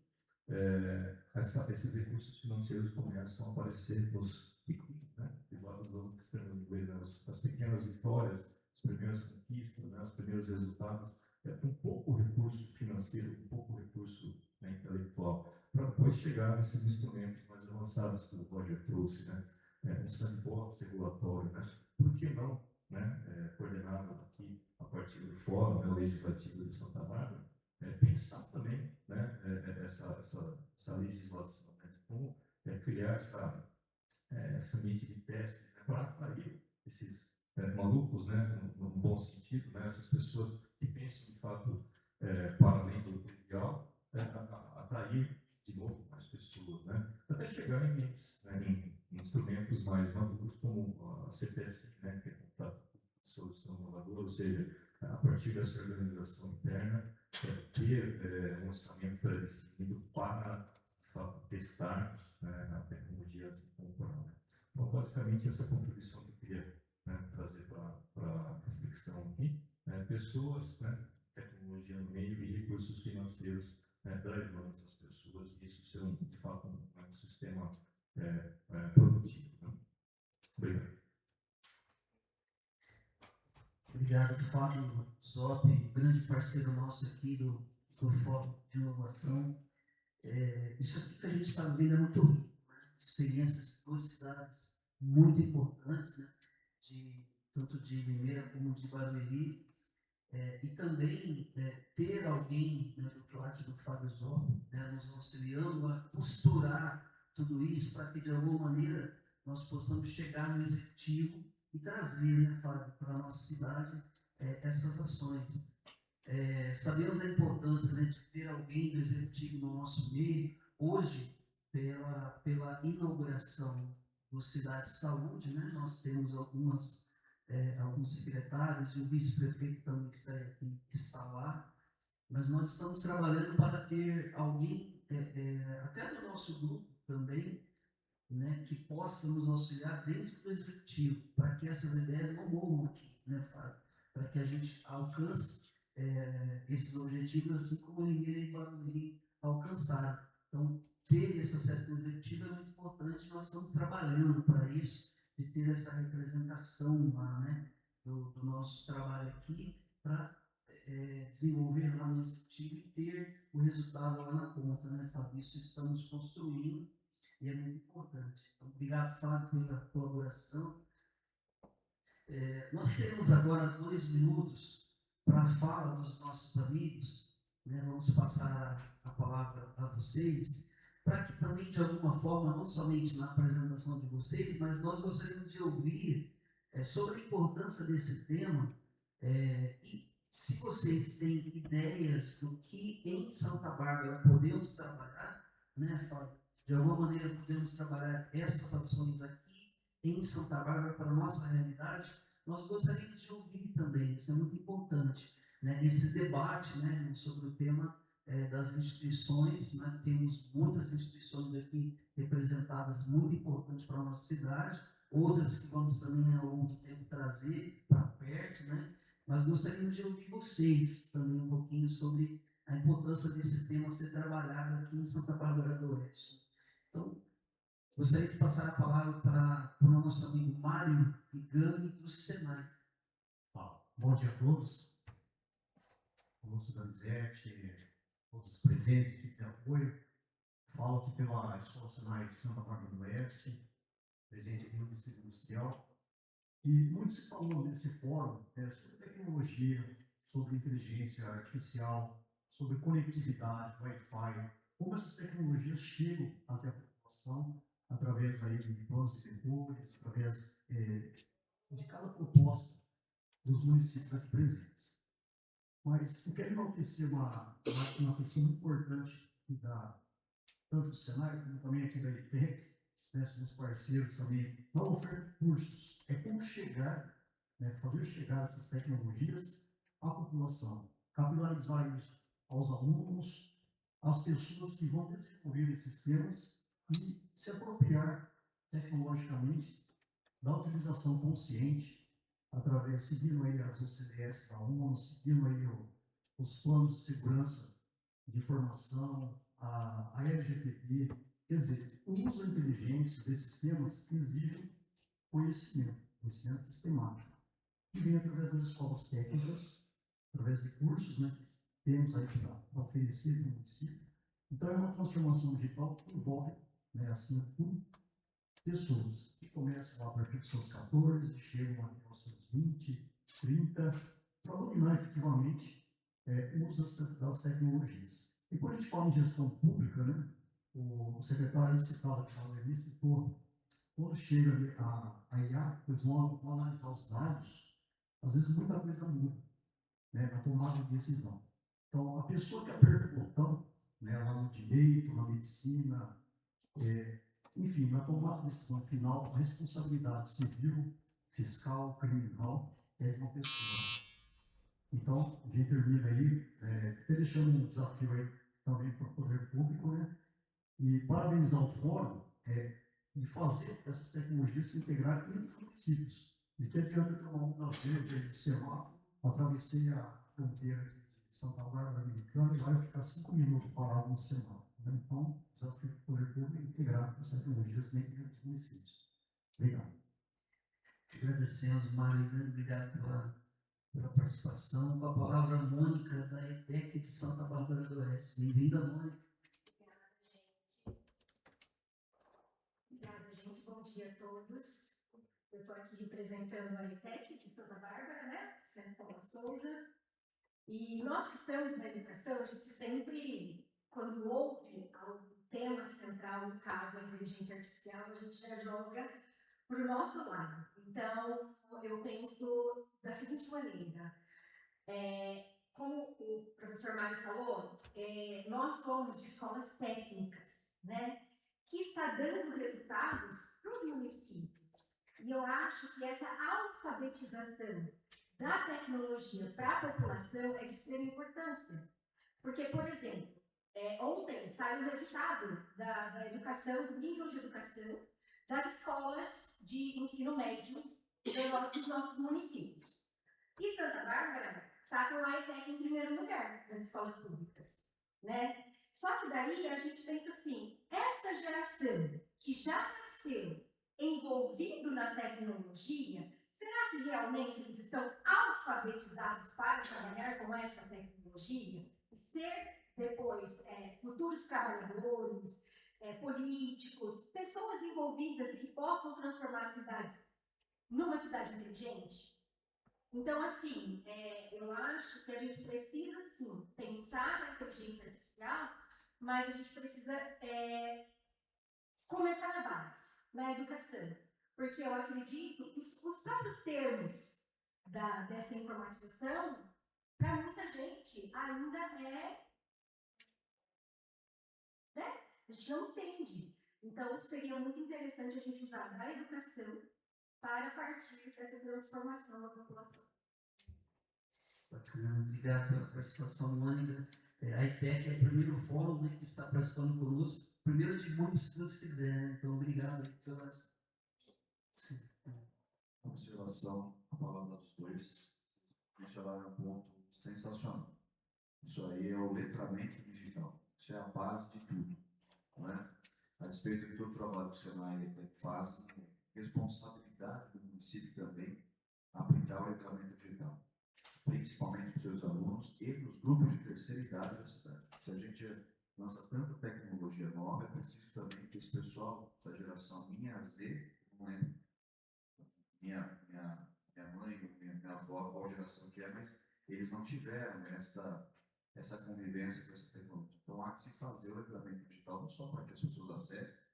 esses recursos financeiros começam a aparecer nos pequenos, né, privados do extremo inglês, né, as pequenas vitórias, as primeiras conquistas, né, os primeiros resultados, com pouco recurso financeiro, com pouco recurso, né, intelectual, para depois chegar nesses instrumentos mais avançados que o Roger trouxe, né, um sandbox regulatório, né, por que não, né, coordenado aqui a partir do Fórum, né, Legislativo de Santa Bárbara, pensar também, né, essa legislação, né, de como criar essa ambiente de testes, né, para atrair esses malucos, né, no bom sentido, né, essas pessoas que pensam de fato para além do trivial, atrair de novo mais pessoas, né, até chegar em ambientes, né, em instrumentos mais maduros como a CPS, né, que é contrato de solução inovadora, ou seja, a partir dessa organização interna, ter um instrumento pré-definido para, de fato, testar, né, a tecnologia antes de comprar. Né? Então, basicamente, essa contribuição que eu queria, né, trazer para a reflexão aqui, pessoas, né, tecnologia no meio e recursos financeiros drivando essas pessoas e isso ser, de fato, um sistema produtivo. Né? Obrigado. Obrigado, Fábio Zop, grande parceiro nosso aqui do Fórum de Inovação. Isso aqui que a gente está vendo é muito rico, né? Experiências de duas cidades muito importantes, né? Tanto de Limeira como de Barueri. E também ter alguém, né, do quilate do Fábio Zop, né, nos auxiliando a costurar tudo isso para que, de alguma maneira, nós possamos chegar no executivo e trazer, né, Fábio, para a nossa cidade essas ações. Sabemos da importância, né, de ter alguém do executivo no nosso meio. Hoje, pela inauguração do Cidade de Saúde, né, nós temos alguns secretários e o vice-prefeito também que está lá, mas nós estamos trabalhando para ter alguém, até do nosso grupo também, né, que possa nos auxiliar dentro do executivo, para que essas ideias não morram aqui, né, Fábio? Para que a gente alcance esses objetivos, assim como Limeira e Barueri alcançaram. Então, ter esse acesso no executivo é muito importante, nós estamos trabalhando para isso, de ter essa representação lá, né, do nosso trabalho aqui, para desenvolver lá no executivo e ter o resultado lá na ponta, né, Fábio? Isso estamos construindo e é muito importante. Então, obrigado, Fábio, pela colaboração. Nós temos agora 2 minutos para a fala dos nossos amigos, né? Vamos passar a palavra a vocês, para que também, de alguma forma, não somente na apresentação de vocês, mas nós gostaríamos de ouvir sobre a importância desse tema e se vocês têm ideias do que em Santa Bárbara podemos trabalhar, né, Fábio? De alguma maneira podemos trabalhar essas ações aqui em Santa Bárbara para a nossa realidade. Nós gostaríamos de ouvir também, isso é muito importante, né, esse debate, né, sobre o tema das instituições, né? Temos muitas instituições aqui representadas muito importantes para a nossa cidade, outras que vamos também ao longo do tempo trazer para perto, né? Mas gostaríamos de ouvir vocês também um pouquinho sobre a importância desse tema ser trabalhado aqui em Santa Bárbara do Oeste. Então, gostaria de passar a palavra para o nosso amigo Mário Igami, do Senai. Bom dia a todos. Moço Donizete, todos os presentes que têm apoio. Falo aqui pela Escola Senai de Santa Bárbara do Oeste, presente aqui no Distrito Industrial. E muito se falou nesse fórum sobre tecnologia, sobre inteligência artificial, sobre conectividade, Wi-Fi, como essas tecnologias chegam até a população através aí de planos diretores, através de cada proposta dos municípios aqui presentes. Mas eu quero enaltecer uma questão muito importante tanto do Senai como também aqui da ITEC, né, somos parceiros também, não oferta cursos, é como chegar, né, fazer chegar essas tecnologias à população, capilarizar isso aos alunos, às pessoas que vão desenvolver esses temas e se apropriar tecnologicamente da utilização consciente, através, seguindo aí as OCDEs da ONU, seguindo aí os planos de segurança de informação, a LGPD. Quer dizer, o uso da inteligência desses temas exige conhecimento sistemático, que vem através das escolas técnicas, através de cursos, né, que temos aí para oferecer para o município. Então, é uma transformação digital que envolve, né, assim, pessoas que começam a partir dos seus 14, chegam aos seus 20, 30, para dominar efetivamente o uso das tecnologias. E quando a gente fala em gestão pública, né, o secretário citado aqui, citou, quando chega a IA, eles vão analisar os dados, às vezes muita coisa muda, né, na tomada de decisão. Então, a pessoa que aperta o botão, né, lá no direito, na medicina, enfim, na tomada de decisão final, a responsabilidade civil, fiscal, criminal é de uma pessoa. Então, a gente termina aí, até deixando um desafio aí também para o poder público, né? E parabenizar o fórum de fazer essas tecnologias se integrarem entre os municípios. De que adianta ter uma onda verde de semáforo, atravessei a fronteira de Santa Bárbara Americana e vai ficar 5 minutos parado no Senado. Né? Então, desafio do poder público integrar essas tecnologias dentro dos municípios. Obrigado. Agradecemos, Mário, né? Obrigado pela participação. Com a palavra, Mônica, da ETEC de Santa Bárbara do Oeste. Bem-vinda, Mônica. Obrigada, gente. Bom dia a todos. Eu estou aqui representando a ETEC de Santa Bárbara, né? Centro Paula Souza. E nós que estamos na educação, a gente sempre, quando ouve o tema central, no caso a inteligência artificial, a gente já joga para o nosso lado. Então, eu penso da seguinte maneira. Como o professor Mário falou, nós somos de escolas técnicas, né? Que está dando resultados para os municípios. E eu acho que essa alfabetização da tecnologia para a população é de extrema importância. Porque, por exemplo, ontem saiu o resultado da educação, do nível de educação das escolas de ensino médio dos nossos municípios. E Santa Bárbara está com a ETEC em primeiro lugar das escolas públicas, né? Só que daí a gente pensa assim, esta geração que já nasceu envolvido na tecnologia, será que realmente eles estão alfabetizados para trabalhar com essa tecnologia? E ser depois futuros trabalhadores, políticos, pessoas envolvidas e que possam transformar as cidades numa cidade inteligente? Então, assim, eu acho que a gente precisa, sim, pensar na inteligência artificial, mas a gente precisa começar na base, na educação. Porque eu acredito que os próprios termos dessa informatização, para muita gente, ainda né? A gente não entende. Então, seria muito interessante a gente usar a educação para partir dessa transformação da população. Bacana, obrigado pela participação, Mônica. A ETEC é o primeiro fórum, né, que está participando conosco, primeiro de muitos, se Deus quiser, né? Então, obrigado pelas... Sim. Observação, a palavra dos dois, mencionaram um ponto sensacional. Isso aí é o letramento digital, isso é a base de tudo, não é? A respeito de todo o trabalho que o Senai faz, responsabilidade do município também aplicar o letramento digital, principalmente para os seus alunos e para os grupos de terceira idade da cidade. Se a gente lança tanta tecnologia nova, é preciso também que esse pessoal da geração minha Z, não lembro, minha mãe, minha avó, qual geração que é, mas eles não tiveram essa convivência com essa tecnologia. Então há que se fazer o letramento digital, não só para que as pessoas acessem,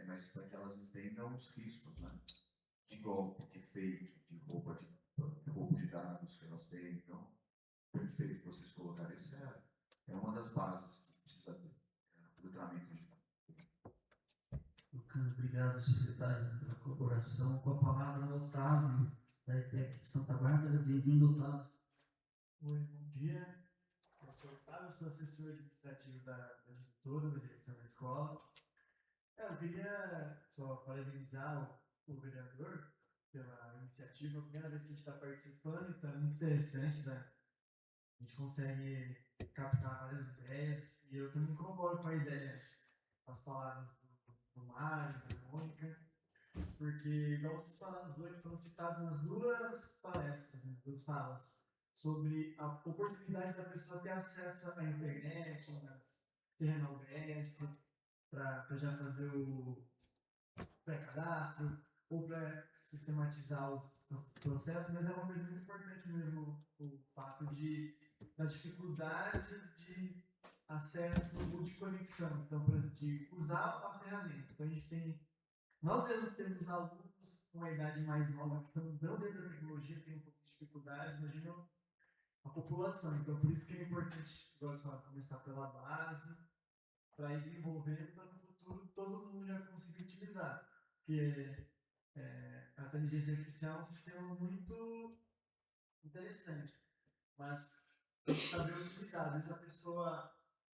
mas para que elas entendam os riscos, né? De golpe, de fake, de roubo de dados que elas têm. Então, perfeito que vocês colocarem isso. É uma das bases que precisa ter, o letramento digital. Obrigado, secretário, pela colaboração. Com a palavra, Otávio, da ETEC de Santa Bárbara. Bem-vindo, Otávio. Oi, bom dia. Eu sou Otávio, sou assessor administrativo da diretora da direção da escola. Eu queria só parabenizar o vereador pela iniciativa. É a primeira vez que a gente está participando, então é muito interessante, né? A gente consegue captar várias ideias e eu também concordo com a ideia, com as palavras do Mário, da Mônica, porque, igual vocês falaram, foram citados nas duas palestras, né, duas falas, sobre a oportunidade da pessoa ter acesso à internet, ter na UBS, para já fazer o pré-cadastro, ou para sistematizar os processos, mas é uma coisa muito importante mesmo o fato da dificuldade de acesso ou de conexão, então, por exemplo, de usar a ferramenta. Então, nós mesmos temos alunos com uma idade mais nova que estão dentro da tecnologia, tem um pouco de dificuldade, imagina a população. Então, por isso que é importante começar pela base, para ir desenvolvendo, para no futuro todo mundo já conseguir utilizar. Porque a inteligência artificial é um sistema muito interessante, mas tem que saber utilizar. Às vezes a pessoa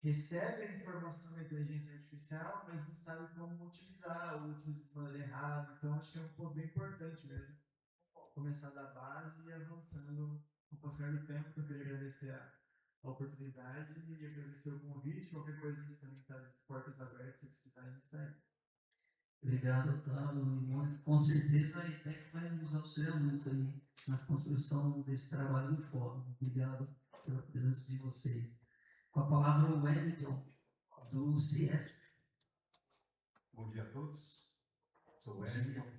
recebe a informação da inteligência artificial, mas não sabe como utilizar, ou utiliza de maneira errada. Então, acho que é um ponto bem importante mesmo. Começar da base e avançando com o passar do tempo. Eu queria agradecer a oportunidade e agradecer o convite. Qualquer coisa a gente também está de portas abertas, se precisar, a gente está aí. Obrigado, Otávio e Mônica. Com certeza a ITEC vai nos auxiliar muito aí na construção desse trabalho no fórum. Obrigado pela presença de vocês. Com a palavra o Wellington, do CS. Bom dia a todos. Sou o Wellington,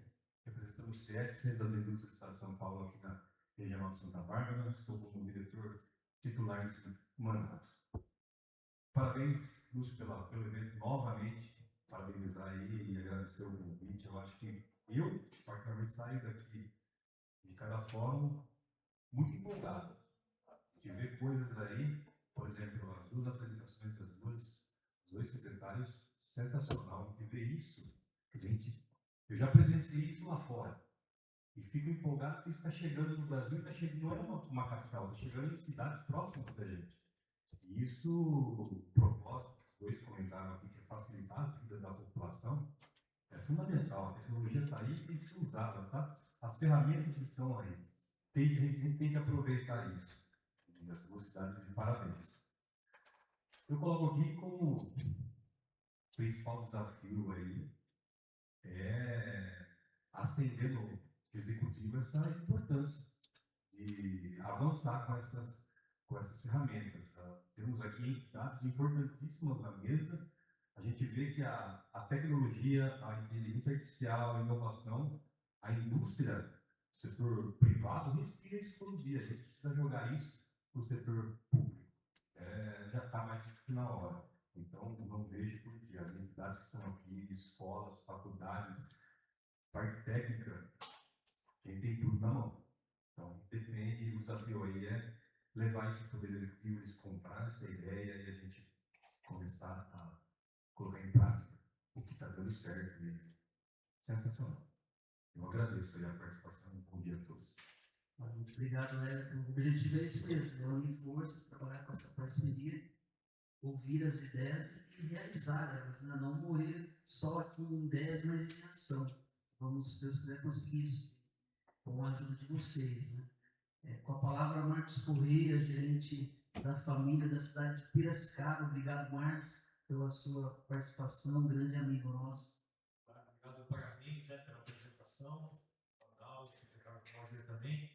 representando o CS, Centro das Indústrias do Estado de São Paulo, aqui na região de Santa Bárbara. Estou como diretor titular desse mandato. Parabéns, Lúcio, pelo evento novamente. Parabenizar aí e agradecer o convite. Eu acho que eu, particularmente, saio daqui de cada fórum muito empolgado de ver coisas aí, por exemplo, as duas apresentações dos dois secretários, sensacional. De ver isso, eu já presenciei isso lá fora e fico empolgado porque está chegando no Brasil, está chegando, não é uma capital, está chegando em cidades próximas da gente. E isso, o propósito, os dois comentaram aqui, que é facilitar a vida da população, é fundamental. A tecnologia está aí e tem que ser usada, tá? As ferramentas estão aí. A gente tem que aproveitar isso. E as duas cidades, de parabéns. Eu coloco aqui como principal desafio aí acender no executivo essa importância de avançar com essas ferramentas. Tá? Temos aqui entidades importantíssimas na mesa. A gente vê que a tecnologia, a inteligência artificial, a inovação, a indústria, o setor privado, respira isso todo dia. A gente precisa jogar isso para o setor público. Já está mais que na hora. Então, não vejo por que as entidades que estão aqui, escolas, faculdades, parte técnica, quem tem tudo na mão. Então, depende, o desafio aí é levar isso para o poder executivo, eles comprar essa ideia e a gente começar a colocar em prática o que está dando certo. E sensacional. Eu agradeço aí a participação. Bom dia a todos. Muito obrigado, Wellington. O objetivo é esse mesmo, é unir forças, trabalhar com essa parceria, ouvir as ideias e realizar elas, né? Não morrer só aqui em ideias, mas em ação. Vamos, se Deus quiser, conseguir isso com a ajuda de vocês, né? Com a palavra, Marcos Correia, gerente da família da cidade de Piracicaba. Obrigado, Marcos, pela sua participação, grande amigo nosso. Obrigado, parabéns, pela apresentação. Randall, o secretário Roger também.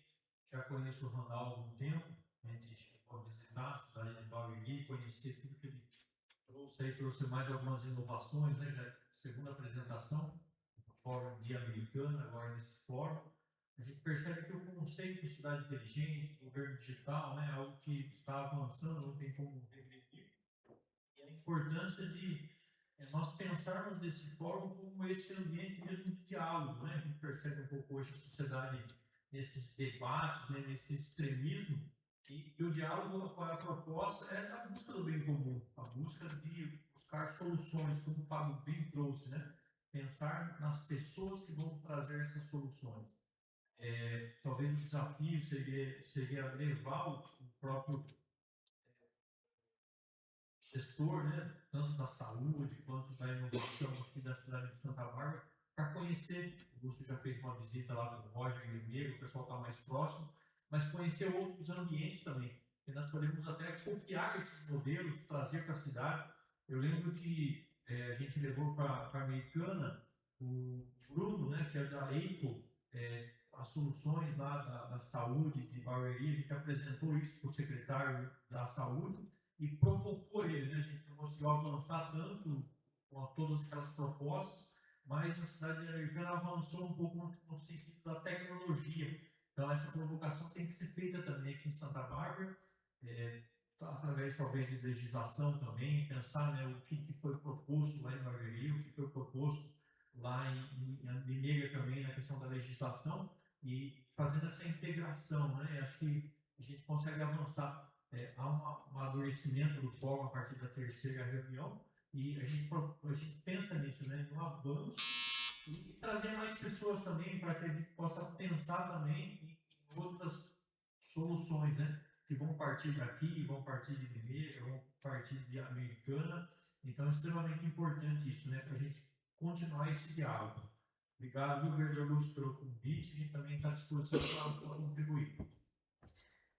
Já conheço o Randall há algum tempo. A gente pode visitar a cidade de Barueri, conhecer tudo que ele trouxe. Aí trouxe mais algumas inovações, né? Já segunda apresentação, no Fórum Dia Americano, agora nesse fórum. A gente percebe que o conceito de cidade inteligente, governo digital, né, é algo que está avançando, não tem como regredir. E a importância de nós pensarmos desse fórum como esse ambiente mesmo de diálogo, né? A gente percebe um pouco hoje a sociedade nesses debates, né, nesse extremismo, e o diálogo, qual é a proposta? É a busca do bem comum, a busca de buscar soluções, como o Fábio bem trouxe, né? Pensar nas pessoas que vão trazer essas soluções. Talvez o desafio seria levar o próprio gestor, né, tanto da saúde quanto da inovação aqui da cidade de Santa Bárbara, para conhecer. O Lúcio já fez uma visita lá com o Roger e o Mineiro, o pessoal está mais próximo, mas conhecer outros ambientes também. E nós podemos até copiar esses modelos, trazer para a cidade. Eu lembro que a gente levou para a Americana o Bruno, né, que é da EICO, as soluções lá da saúde de Barueri. A gente apresentou isso para o secretário da saúde e provocou ele, né? A gente não conseguiu avançar tanto com todas aquelas propostas, mas a cidade americana avançou um pouco no sentido da tecnologia. Então, essa provocação tem que ser feita também aqui em Santa Bárbara, através talvez de legislação também, pensar, né, o que foi proposto lá em Barueri, o que foi proposto lá em Limeira também, na questão da legislação, e fazendo essa integração, né? Acho que a gente consegue avançar. Há um amadurecimento do fórum a partir da terceira reunião, e a gente pensa nisso, né, no avanço, e trazer mais pessoas também para que a gente possa pensar também em outras soluções, né, que vão partir daqui, vão partir de Limeira, vão partir de Americana. Então é extremamente importante isso, né, para a gente continuar esse diálogo. Obrigado, vereador Lúcio, pelo convite, e também está à disposição para contribuir.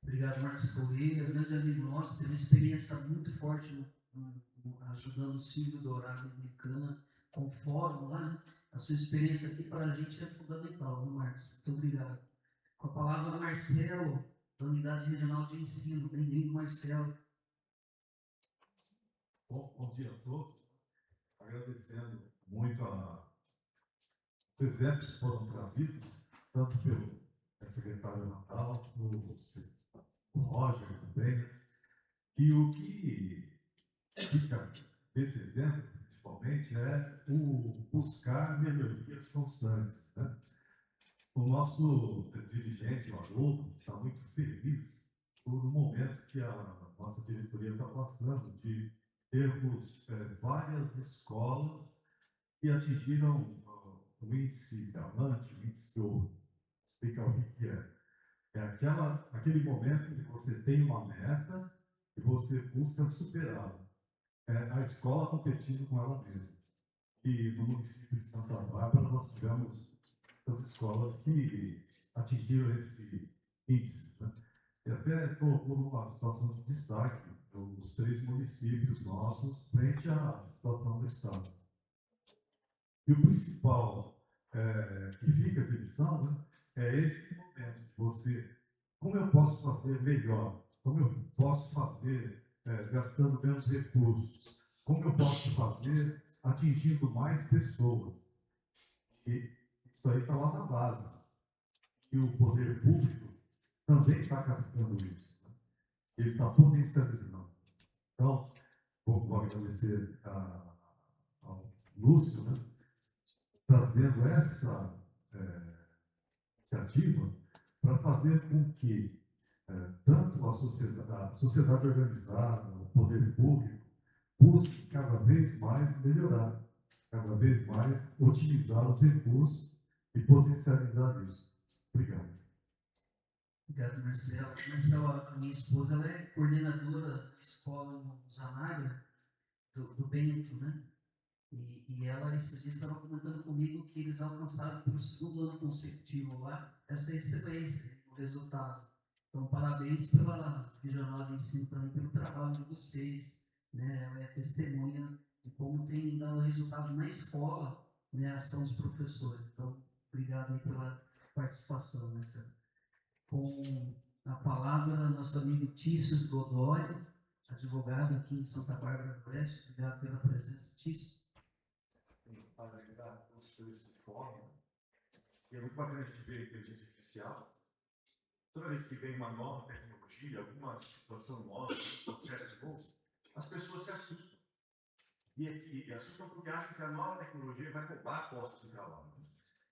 Obrigado, Marcos Correia, grande amigo nosso, teve uma experiência muito forte ajudando o Silvio Dourado Americana com o fórum lá, né? A sua experiência aqui para a gente é fundamental, viu, Marcos? Muito obrigado. Com a palavra, Marcelo, da Unidade Regional de Ensino. Bem-vindo, Marcelo. Bom dia a todos. Agradecendo muito os exemplos que foram trazidos, tanto pelo secretário Natal, o Roger também. E o que fica desse exemplo, principalmente, é o buscar melhorias constantes, né? O nosso dirigente, o Haroldo, está muito feliz por um momento que a nossa diretoria está passando, de termos várias escolas que atingiram o índice diamante, o índice de ouro. Explica o que é. É aquele momento que você tem uma meta e você busca superá-la. É a escola competindo com ela mesma. E no município de Santa Bárbara nós tivemos as escolas que atingiram esse índice, né? E até colocou numa situação de destaque os 3 municípios nossos frente à situação do Estado. E o principal que fica de lição, né, é esse momento de você, como eu posso fazer melhor, como eu posso fazer gastando menos recursos, como eu posso fazer atingindo mais pessoas. E isso aí está lá na base. E o poder público também está captando isso. Né? Ele está potencializando. Então, vou agradecer ao Lúcio, né, trazendo essa iniciativa para fazer com que tanto a sociedade organizada, o poder público, busque cada vez mais melhorar, cada vez mais otimizar os recursos e potencializar isso. Obrigado. Obrigado, Marcelo. Marcelo, a minha esposa, ela é coordenadora da escola no Zanaga, do Bento, né? E ela, esses dias, estava comentando comigo que eles alcançaram pelo 2º ano consecutivo lá essa excelência, o resultado. Então, parabéns pela Regional de Ensino também, pelo trabalho de vocês, né? Ela é testemunha de como tem dado resultado na escola, né, a ação dos professores. Então, obrigado aí pela participação, Marcelo. Com a palavra, nosso amigo Tício Godoy, advogado aqui em Santa Bárbara do Oeste. Obrigado pela presença, Tício. Parabenizar todos por esse fórum. E é muito bacana a gente ver a inteligência artificial. Toda vez que vem uma nova tecnologia, alguma situação nova, um processo novo, as pessoas se assustam. E assustam porque acham que a nova tecnologia vai roubar postos de trabalho.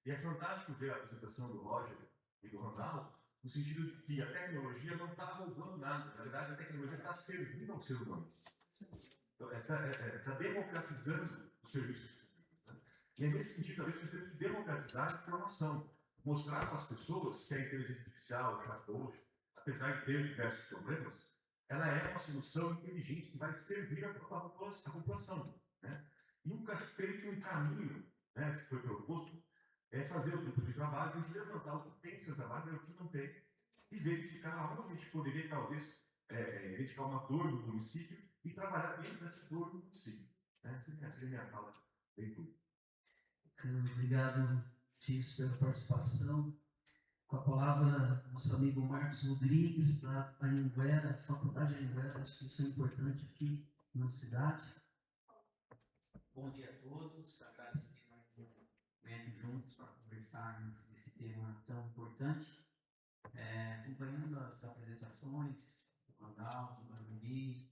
E é fantástico ver a apresentação do Roger e do Ronaldo, no sentido de que a tecnologia não está roubando nada. Na verdade, a tecnologia está servindo ao ser humano. Está democratizando os serviços públicos. Né? E é nesse sentido, talvez, que nós temos que democratizar a informação. Mostrar para as pessoas que a inteligência artificial, o chatbot, apesar de ter diversos problemas, ela é uma solução inteligente que vai servir a população. Né? E um caminho, né, que foi proposto é fazer os grupos de trabalho, a gente levantar o que tem em Santa Bárbara e o que não tem, e verificar onde a gente poderia, talvez, identificar uma dor do município e trabalhar dentro dessa dor do município. Essa é a minha fala. Obrigado, Tício, pela participação. Com a palavra, nosso amigo Marcos Rodrigues, da Anhanguera, Faculdade Anhanguera, instituição importante aqui na cidade. Bom dia a todos, agradecer mais um momento juntos para conversarmos desse tema tão importante. Acompanhando as apresentações do Randall, do Marumbi,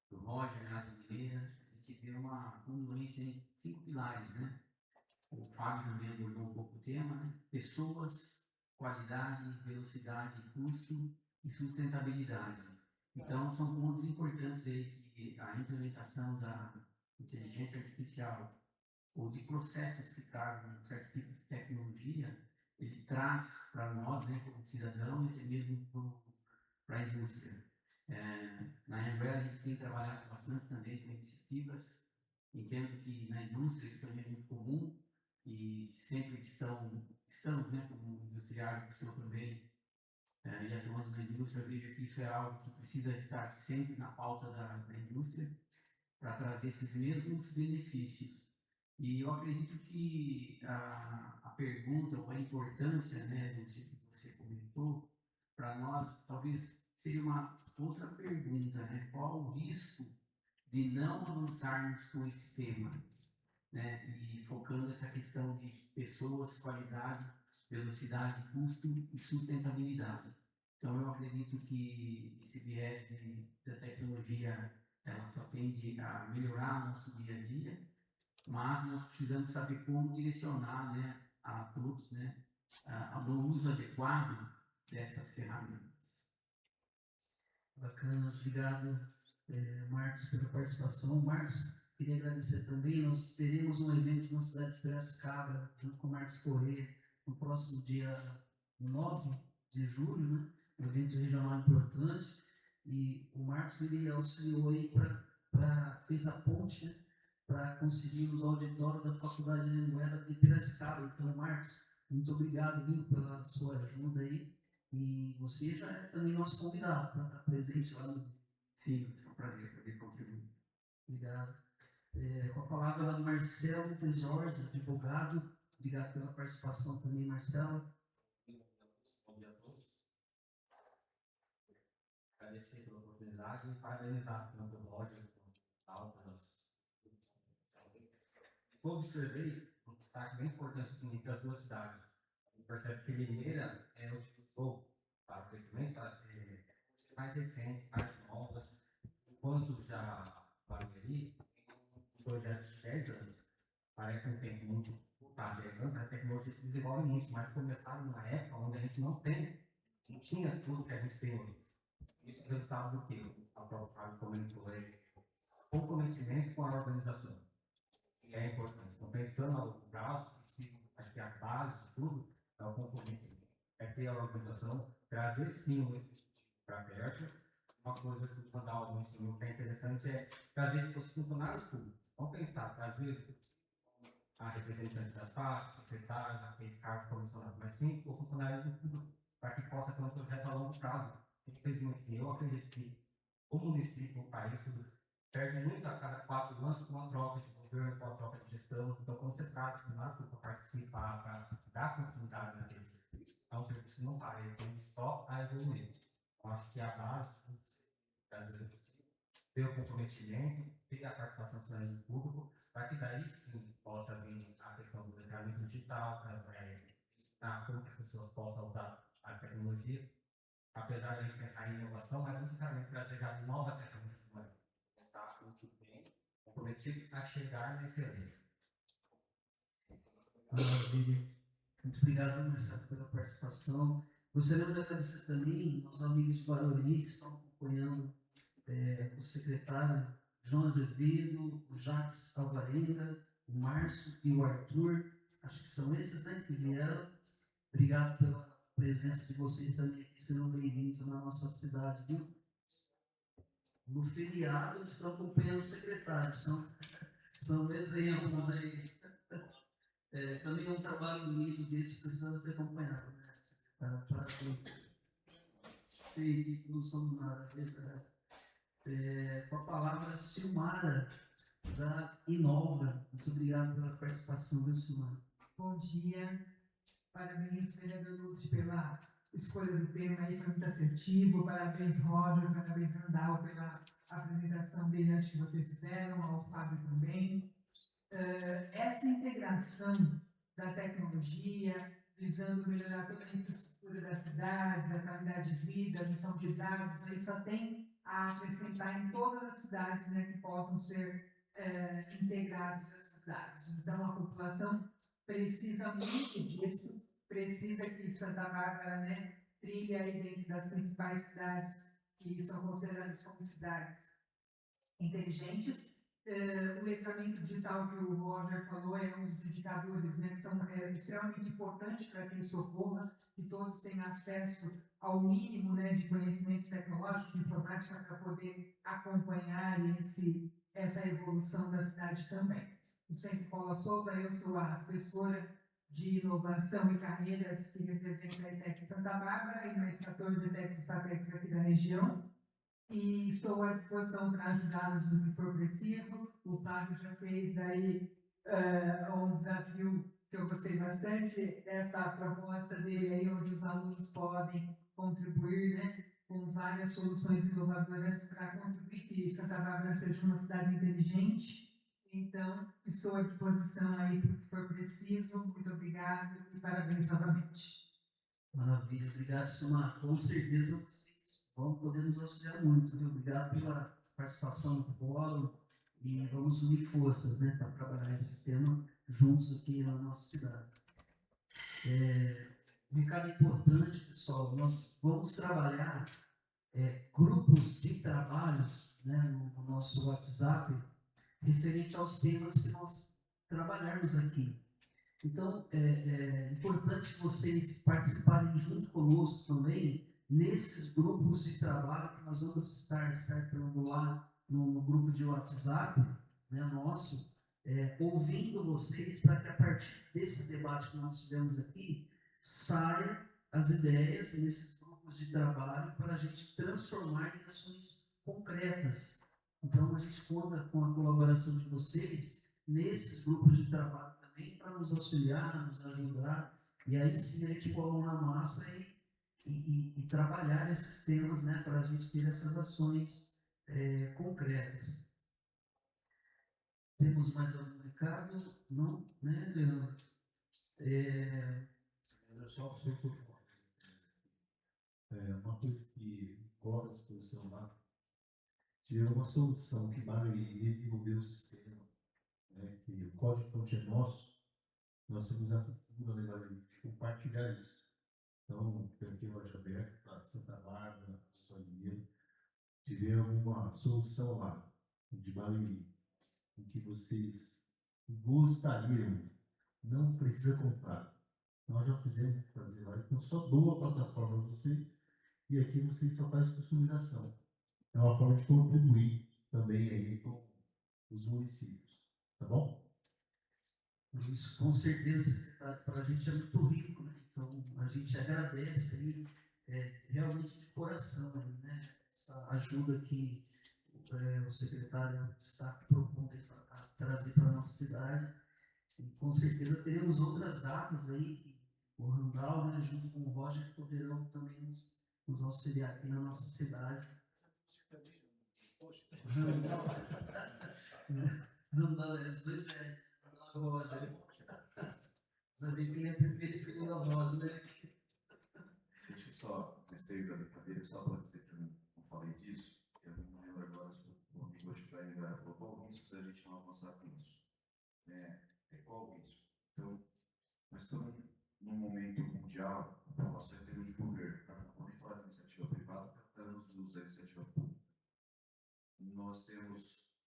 do Roger, lá de Mineira, a gente vê uma congruência em 5 pilares, né? O Fábio também abordou um pouco o tema, né? Pessoas, qualidade, velocidade, custo e sustentabilidade. Então, são pontos importantes aí que a implementação da inteligência artificial ou de processos que tragam um certo tipo de tecnologia, ele traz para nós, né, como cidadão, e até mesmo para a indústria. Na Anhanguera, a gente tem trabalhado bastante também com iniciativas. Entendo que na indústria isso também é muito comum e sempre estamos, né, como industriário, o senhor também e atuando na indústria, eu vejo que isso é algo que precisa estar sempre na pauta da indústria para trazer esses mesmos benefícios. E eu acredito que a pergunta ou a importância, né, do que você comentou, para nós, talvez seria uma outra pergunta, né? Qual o risco de não avançarmos com esse tema, né? E focando essa questão de pessoas, qualidade, velocidade, custo e sustentabilidade. Então, eu acredito que esse viés da tecnologia, ela só tende a melhorar nosso dia a dia, mas nós precisamos saber como direcionar, né, a todos, né, no uso adequado dessas ferramentas. Bacana, obrigado, Marcos, pela participação. Marcos, queria agradecer também. Nós teremos um evento na cidade de Piracicaba, junto com o Marcos Corrêa, no próximo dia 9 de julho, né? Um evento regional importante. E o Marcos, ele auxiliou aí fez a ponte, né, para conseguirmos o auditório da Faculdade de Anguera de Piracicaba. Então, Marcos, muito obrigado, viu, pela sua ajuda aí. E você já é também nosso convidado para estar presente lá no. Sim, é um prazer poder contribuir. Obrigado. Com a palavra lá do Marcelo Tesores, advogado. Obrigado pela participação também, Marcelo. Bom dia a todos. Agradecer pela oportunidade e parabenizar tanto o Roger quanto o Tal pelas. Observei um destaque bem importante assim, entre as duas cidades. A gente percebe que Limeira utilizou para o crescimento mais recentes, mais novas, enquanto já Barueri, um projeto de 10 anos, parece um tempo muito curto, 10 anos, a tecnologia se desenvolve muito, mas começaram numa época onde a gente não tinha tudo que a gente tem hoje. Isso é resultado do que a própria Fábio comentou, comprometimento com a organização. É importante. Então, pensando a longo prazo, acho que a base de tudo é o comprometimento. É ter a organização, trazer sim o para perto. Uma coisa que o Vandal mencionou que é interessante é trazer os funcionários públicos. Vamos pensar, trazer a representante das pastas, secretários, aqueles cargos comissionados, mas sim os funcionários públicos, para que possa ter um projeto a longo prazo. Infelizmente, sim, eu acredito que o município, o país, perde muito a cada 4 anos com uma troca de governo, com a troca de gestão. Então, quando você traz o funcionário para participar, para dar continuidade naquele serviço, é um serviço que não para, ele tem só a evoluir. Eu acho que a base ter o comprometimento, ter a participação do serviço público, para que daí sim possa vir a questão do letramento digital, ensinar como que as pessoas possam usar as tecnologias, apesar de a gente pensar em inovação, mas não necessariamente trazer já novas ferramentas, pensar muito bem, comprometidos a chegar na excelência. Maravilha. Muito obrigado, Marcelo, pela participação. Gostaríamos de agradecer também aos amigos de Barueri que estão acompanhando o secretário João Azevedo, o Jacques Alvarenga, o Márcio e o Arthur. Acho que são esses, né, que vieram. Obrigado pela presença de vocês também aqui, serão bem-vindos na nossa cidade, viu? No feriado, eles estão acompanhando o secretário, são exemplos aí. Também é um trabalho bonito desse, precisando ser acompanhado, né? Para sei que não somos nada, é verdade. Com a palavra Silmara, da Inova. Muito obrigado pela participação, viu, Silmara? Bom dia, parabéns, vereador Lúcio, pela escolha do tema aí, foi muito assertivo, parabéns, Roger, parabéns, Randall, pela apresentação dele, acho que vocês fizeram, ao Fábio também. Essa integração da tecnologia, visando melhorar toda a infraestrutura das cidades, a qualidade de vida, a gestão de dados, aí só tem a acrescentar em todas as cidades, né, que possam ser integrados esses dados. Então, a população precisa muito disso, precisa que Santa Bárbara, né, trilhe aí dentro das principais cidades que são consideradas como cidades inteligentes. O letramento digital que o Roger falou é um dos indicadores, né, que são extremamente importantes para que isso ocorra, que todos tenham acesso ao mínimo, né, de conhecimento tecnológico, de informática, para poder acompanhar essa evolução da cidade também. O Centro Paula Souza, eu sou a assessora de inovação e carreiras que representa a ETEC Santa Bárbara e mais 14 ETECs e FATECs aqui da região. E estou à disposição para ajudá-los no que for preciso. O Fábio já fez aí um desafio que eu gostei bastante, essa proposta dele aí, onde os alunos podem contribuir, né, com várias soluções inovadoras para contribuir que Santa Bárbara seja uma cidade inteligente. Então, estou à disposição aí para o que for preciso. Muito obrigado e parabéns novamente. Maravilha, obrigado, Silmar. Com certeza vocês vão poder nos auxiliar muito, viu? Obrigado pela participação no fórum e vamos unir forças, né, para trabalhar esse tema juntos aqui na nossa cidade. Um recado importante, pessoal, nós vamos trabalhar grupos de trabalhos, né, no nosso WhatsApp, referente aos temas que nós trabalharmos aqui. Então, é importante vocês participarem junto conosco também nesses grupos de trabalho que nós vamos estar startando lá no grupo de WhatsApp, né, nosso, ouvindo vocês para que a partir desse debate que nós tivemos aqui, saiam as ideias nesses grupos de trabalho para a gente transformar em ações concretas. Então, a gente conta com a colaboração de vocês nesses grupos de trabalho também para nos auxiliar, nos ajudar, e aí sim a gente põe a mão na massa e trabalhar esses temas, né, para a gente ter essas ações concretas. Temos mais algum recado? Não? Né, Leandro? Só para o senhor uma coisa que coloca à disposição lá, tiver uma solução que Barueri desenvolveu o sistema, né, que o código-fonte é nosso, nós temos a cultura de compartilhar isso. Então, tem aqui loja aberta para Santa Bárbara, Solinheiro, tiver uma solução lá, de Barueri, em que vocês gostariam, não precisa comprar. Nós já fizemos fazer lá, então só dou a plataforma para vocês e aqui vocês só fazem customização. É uma forma de contribuir também aí com os municípios, tá bom? Isso, com certeza, para a gente é muito rico, né? Então, a gente agradece aí, realmente de coração, né? Essa ajuda que o secretário está propondo a trazer para a nossa cidade. E, com certeza, teremos outras datas aí, que o Randall, né, junto com o Roger, poderão também nos auxiliar aqui na nossa cidade. Randall, os dois Roger. Sabe quem é a primeira e segunda voz, né? Deixa eu só, nesse da brincadeira, só para dizer que eu não falei disso, eu não lembro agora se o amigo hoje vai lembrar, falou qual o risco da gente não avançar com isso? Qual o risco? Então, nós estamos num momento mundial, a aprovação em termos de governo, não vou nem falar de iniciativa privada, porque está nos usos da iniciativa pública. Nós temos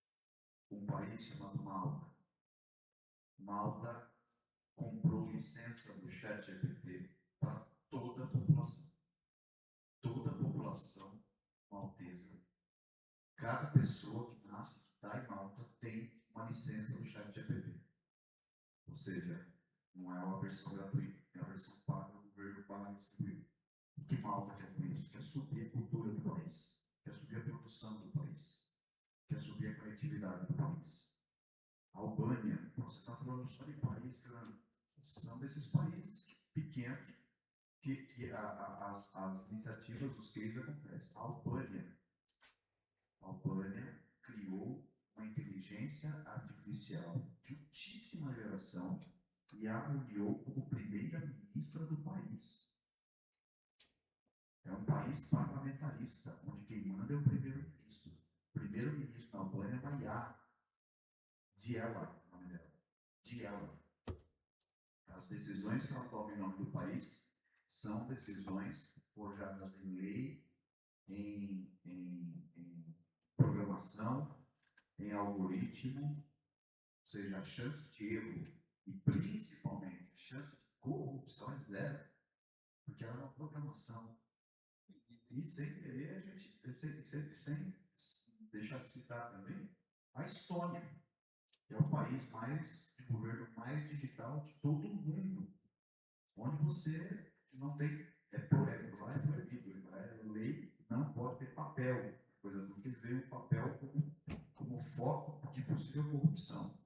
um país chamado Malta. Malta comprou licença do ChatGPT para toda a população. Toda a população maltesa, cada pessoa que nasce, que está em Malta, tem uma licença do ChatGPT. Ou seja, não é uma versão gratuita, é a versão paga, o governo paga e distribui. O que Malta quer com isso? Quer subir a cultura do país, quer subir a produção do país, quer subir a conectividade do país. A Albânia, você está falando só de país grande, são desses países pequenos que as iniciativas, os cases acontecem. A Albânia criou uma inteligência artificial de altíssima geração e a nomeou como primeira-ministra do país. É um país parlamentarista, onde quem manda é o primeiro-ministro. O primeiro-ministro da Albânia é Maia Diela, o nome dela. Diela. As decisões que ela toma em nome do país são decisões forjadas em lei, em programação, em algoritmo, ou seja, a chance de erro e principalmente a chance de corrupção é zero, porque ela é uma programação. E sem querer, a gente, sem deixar de citar também, a Estônia, que é o país de governo mais digital de todo o mundo. onde você não tem, lá é proibido, é lei, não pode ter papel, coisa porque veio o papel como foco de possível corrupção.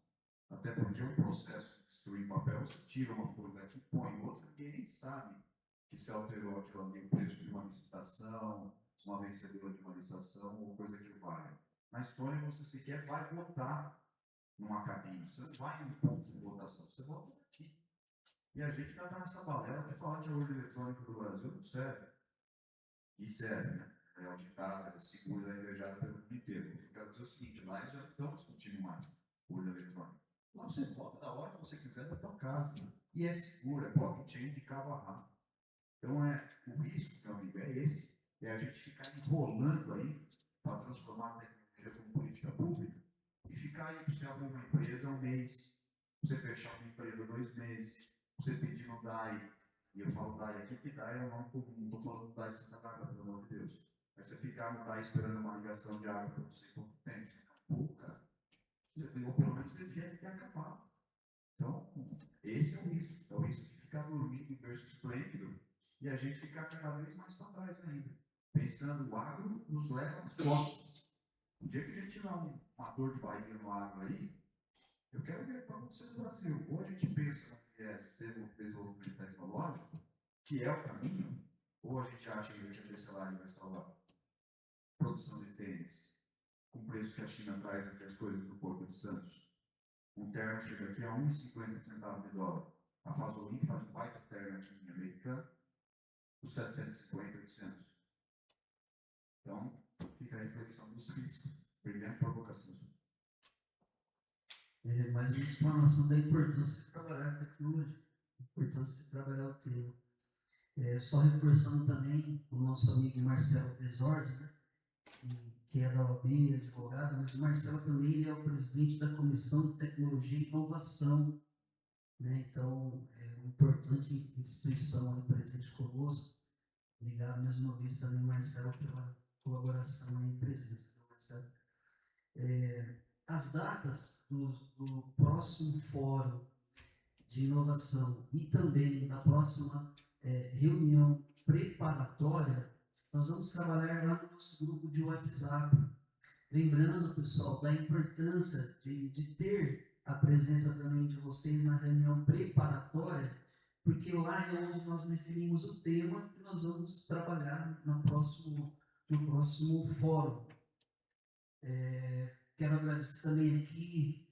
Até porque o processo de destruir papel, você tira uma folha daqui, põe outra, ninguém nem sabe que se alterou aquilo ali, o preço de uma licitação, uma vencedora de uma licitação ou coisa que vale. Na Estônia, você sequer vai votar numa cabine, você não vai em um ponto de votação, você vota aqui. E a gente já está nessa balela de falar que a urna eletrônica do Brasil não serve. E serve, né? É auditada, é segura, é invejada pelo mundo inteiro. Eu quero dizer o seguinte, lá eles já não estão discutindo mais urna eletrônica. Lá você vota da hora que você quiser da tua casa. E é seguro, é blockchain de cabo a rabo. Então, o risco, meu amigo, é esse. É a gente ficar enrolando aí para transformar a tecnologia como política pública e ficar aí para você abrir uma empresa 1 mês, você fechar uma empresa 2 meses, você pedir no DAI, e eu falo DAI aqui, que DAI é um nome comum, não estou falando do DAI de Santa Catarina, pelo amor de Deus. Mas você ficar no DAI esperando uma ligação de água para você quanto tempo, você fica pouco, cara. Ou pelo menos devia ter acabado. Então, esse é o risco. É o risco de ficar dormindo em berço esplêndido e a gente ficar cada vez mais para trás ainda. Pensando, o agro nos leva nas costas. O dia que a gente tiver uma dor de barriga no agro aí, eu quero ver o que acontecer no Brasil. Ou a gente pensa que é ser um desenvolvimento tecnológico, que é o caminho, ou a gente acha que a tecelagem vai salvar produção de tênis, com o preço que a China traz aqui as coisas do Porto de Santos. Um terno chega aqui a 1,50 centavos de dólar. A Fazolin faz um baita terno aqui em americano, os 750, 800. Então, fica a reflexão dos riscos. Brilhante provocação. Mais uma explanação da importância de trabalhar a tecnologia, a importância de trabalhar o tema. Só reforçando também o nosso amigo Marcelo Desordes, né, que é da OAB, advogado, mas o Marcelo também ele é o presidente da Comissão de Tecnologia e Inovação. Né? Então, é uma importante instituição aí presente conosco. Obrigado mais uma vez também, Marcelo, pela colaboração e presença. Marcelo. As datas do próximo fórum de inovação e também da próxima reunião preparatória, nós vamos trabalhar lá no nosso grupo de WhatsApp. Lembrando, pessoal, da importância de ter a presença também de vocês na reunião preparatória, porque lá é onde nós definimos o tema que nós vamos trabalhar no próximo fórum. Quero agradecer também aqui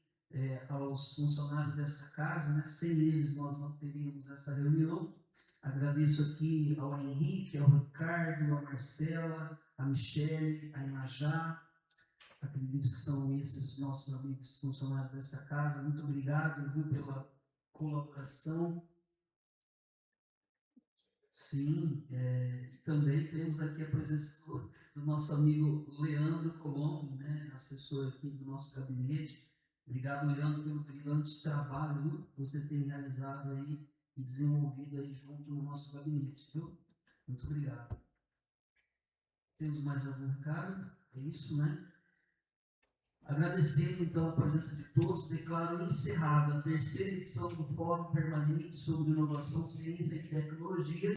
aos funcionários dessa casa, né? Sem eles nós não teríamos essa reunião. Agradeço aqui ao Henrique, ao Ricardo, a Marcela, a Michele, a Inajá. Acredito que são esses os nossos amigos funcionários dessa casa. Muito obrigado, viu, pela colaboração. Sim, também temos aqui a presença do nosso amigo Leandro Colombo, né, assessor aqui do nosso gabinete. Obrigado, Leandro, pelo brilhante trabalho que você tem realizado aí e desenvolvido aí junto no nosso gabinete, viu? Muito obrigado. Temos mais algum recado? É isso, né? Agradecendo então a presença de todos, declaro encerrada a 3ª edição do Fórum Permanente sobre Inovação, Ciência e Tecnologia.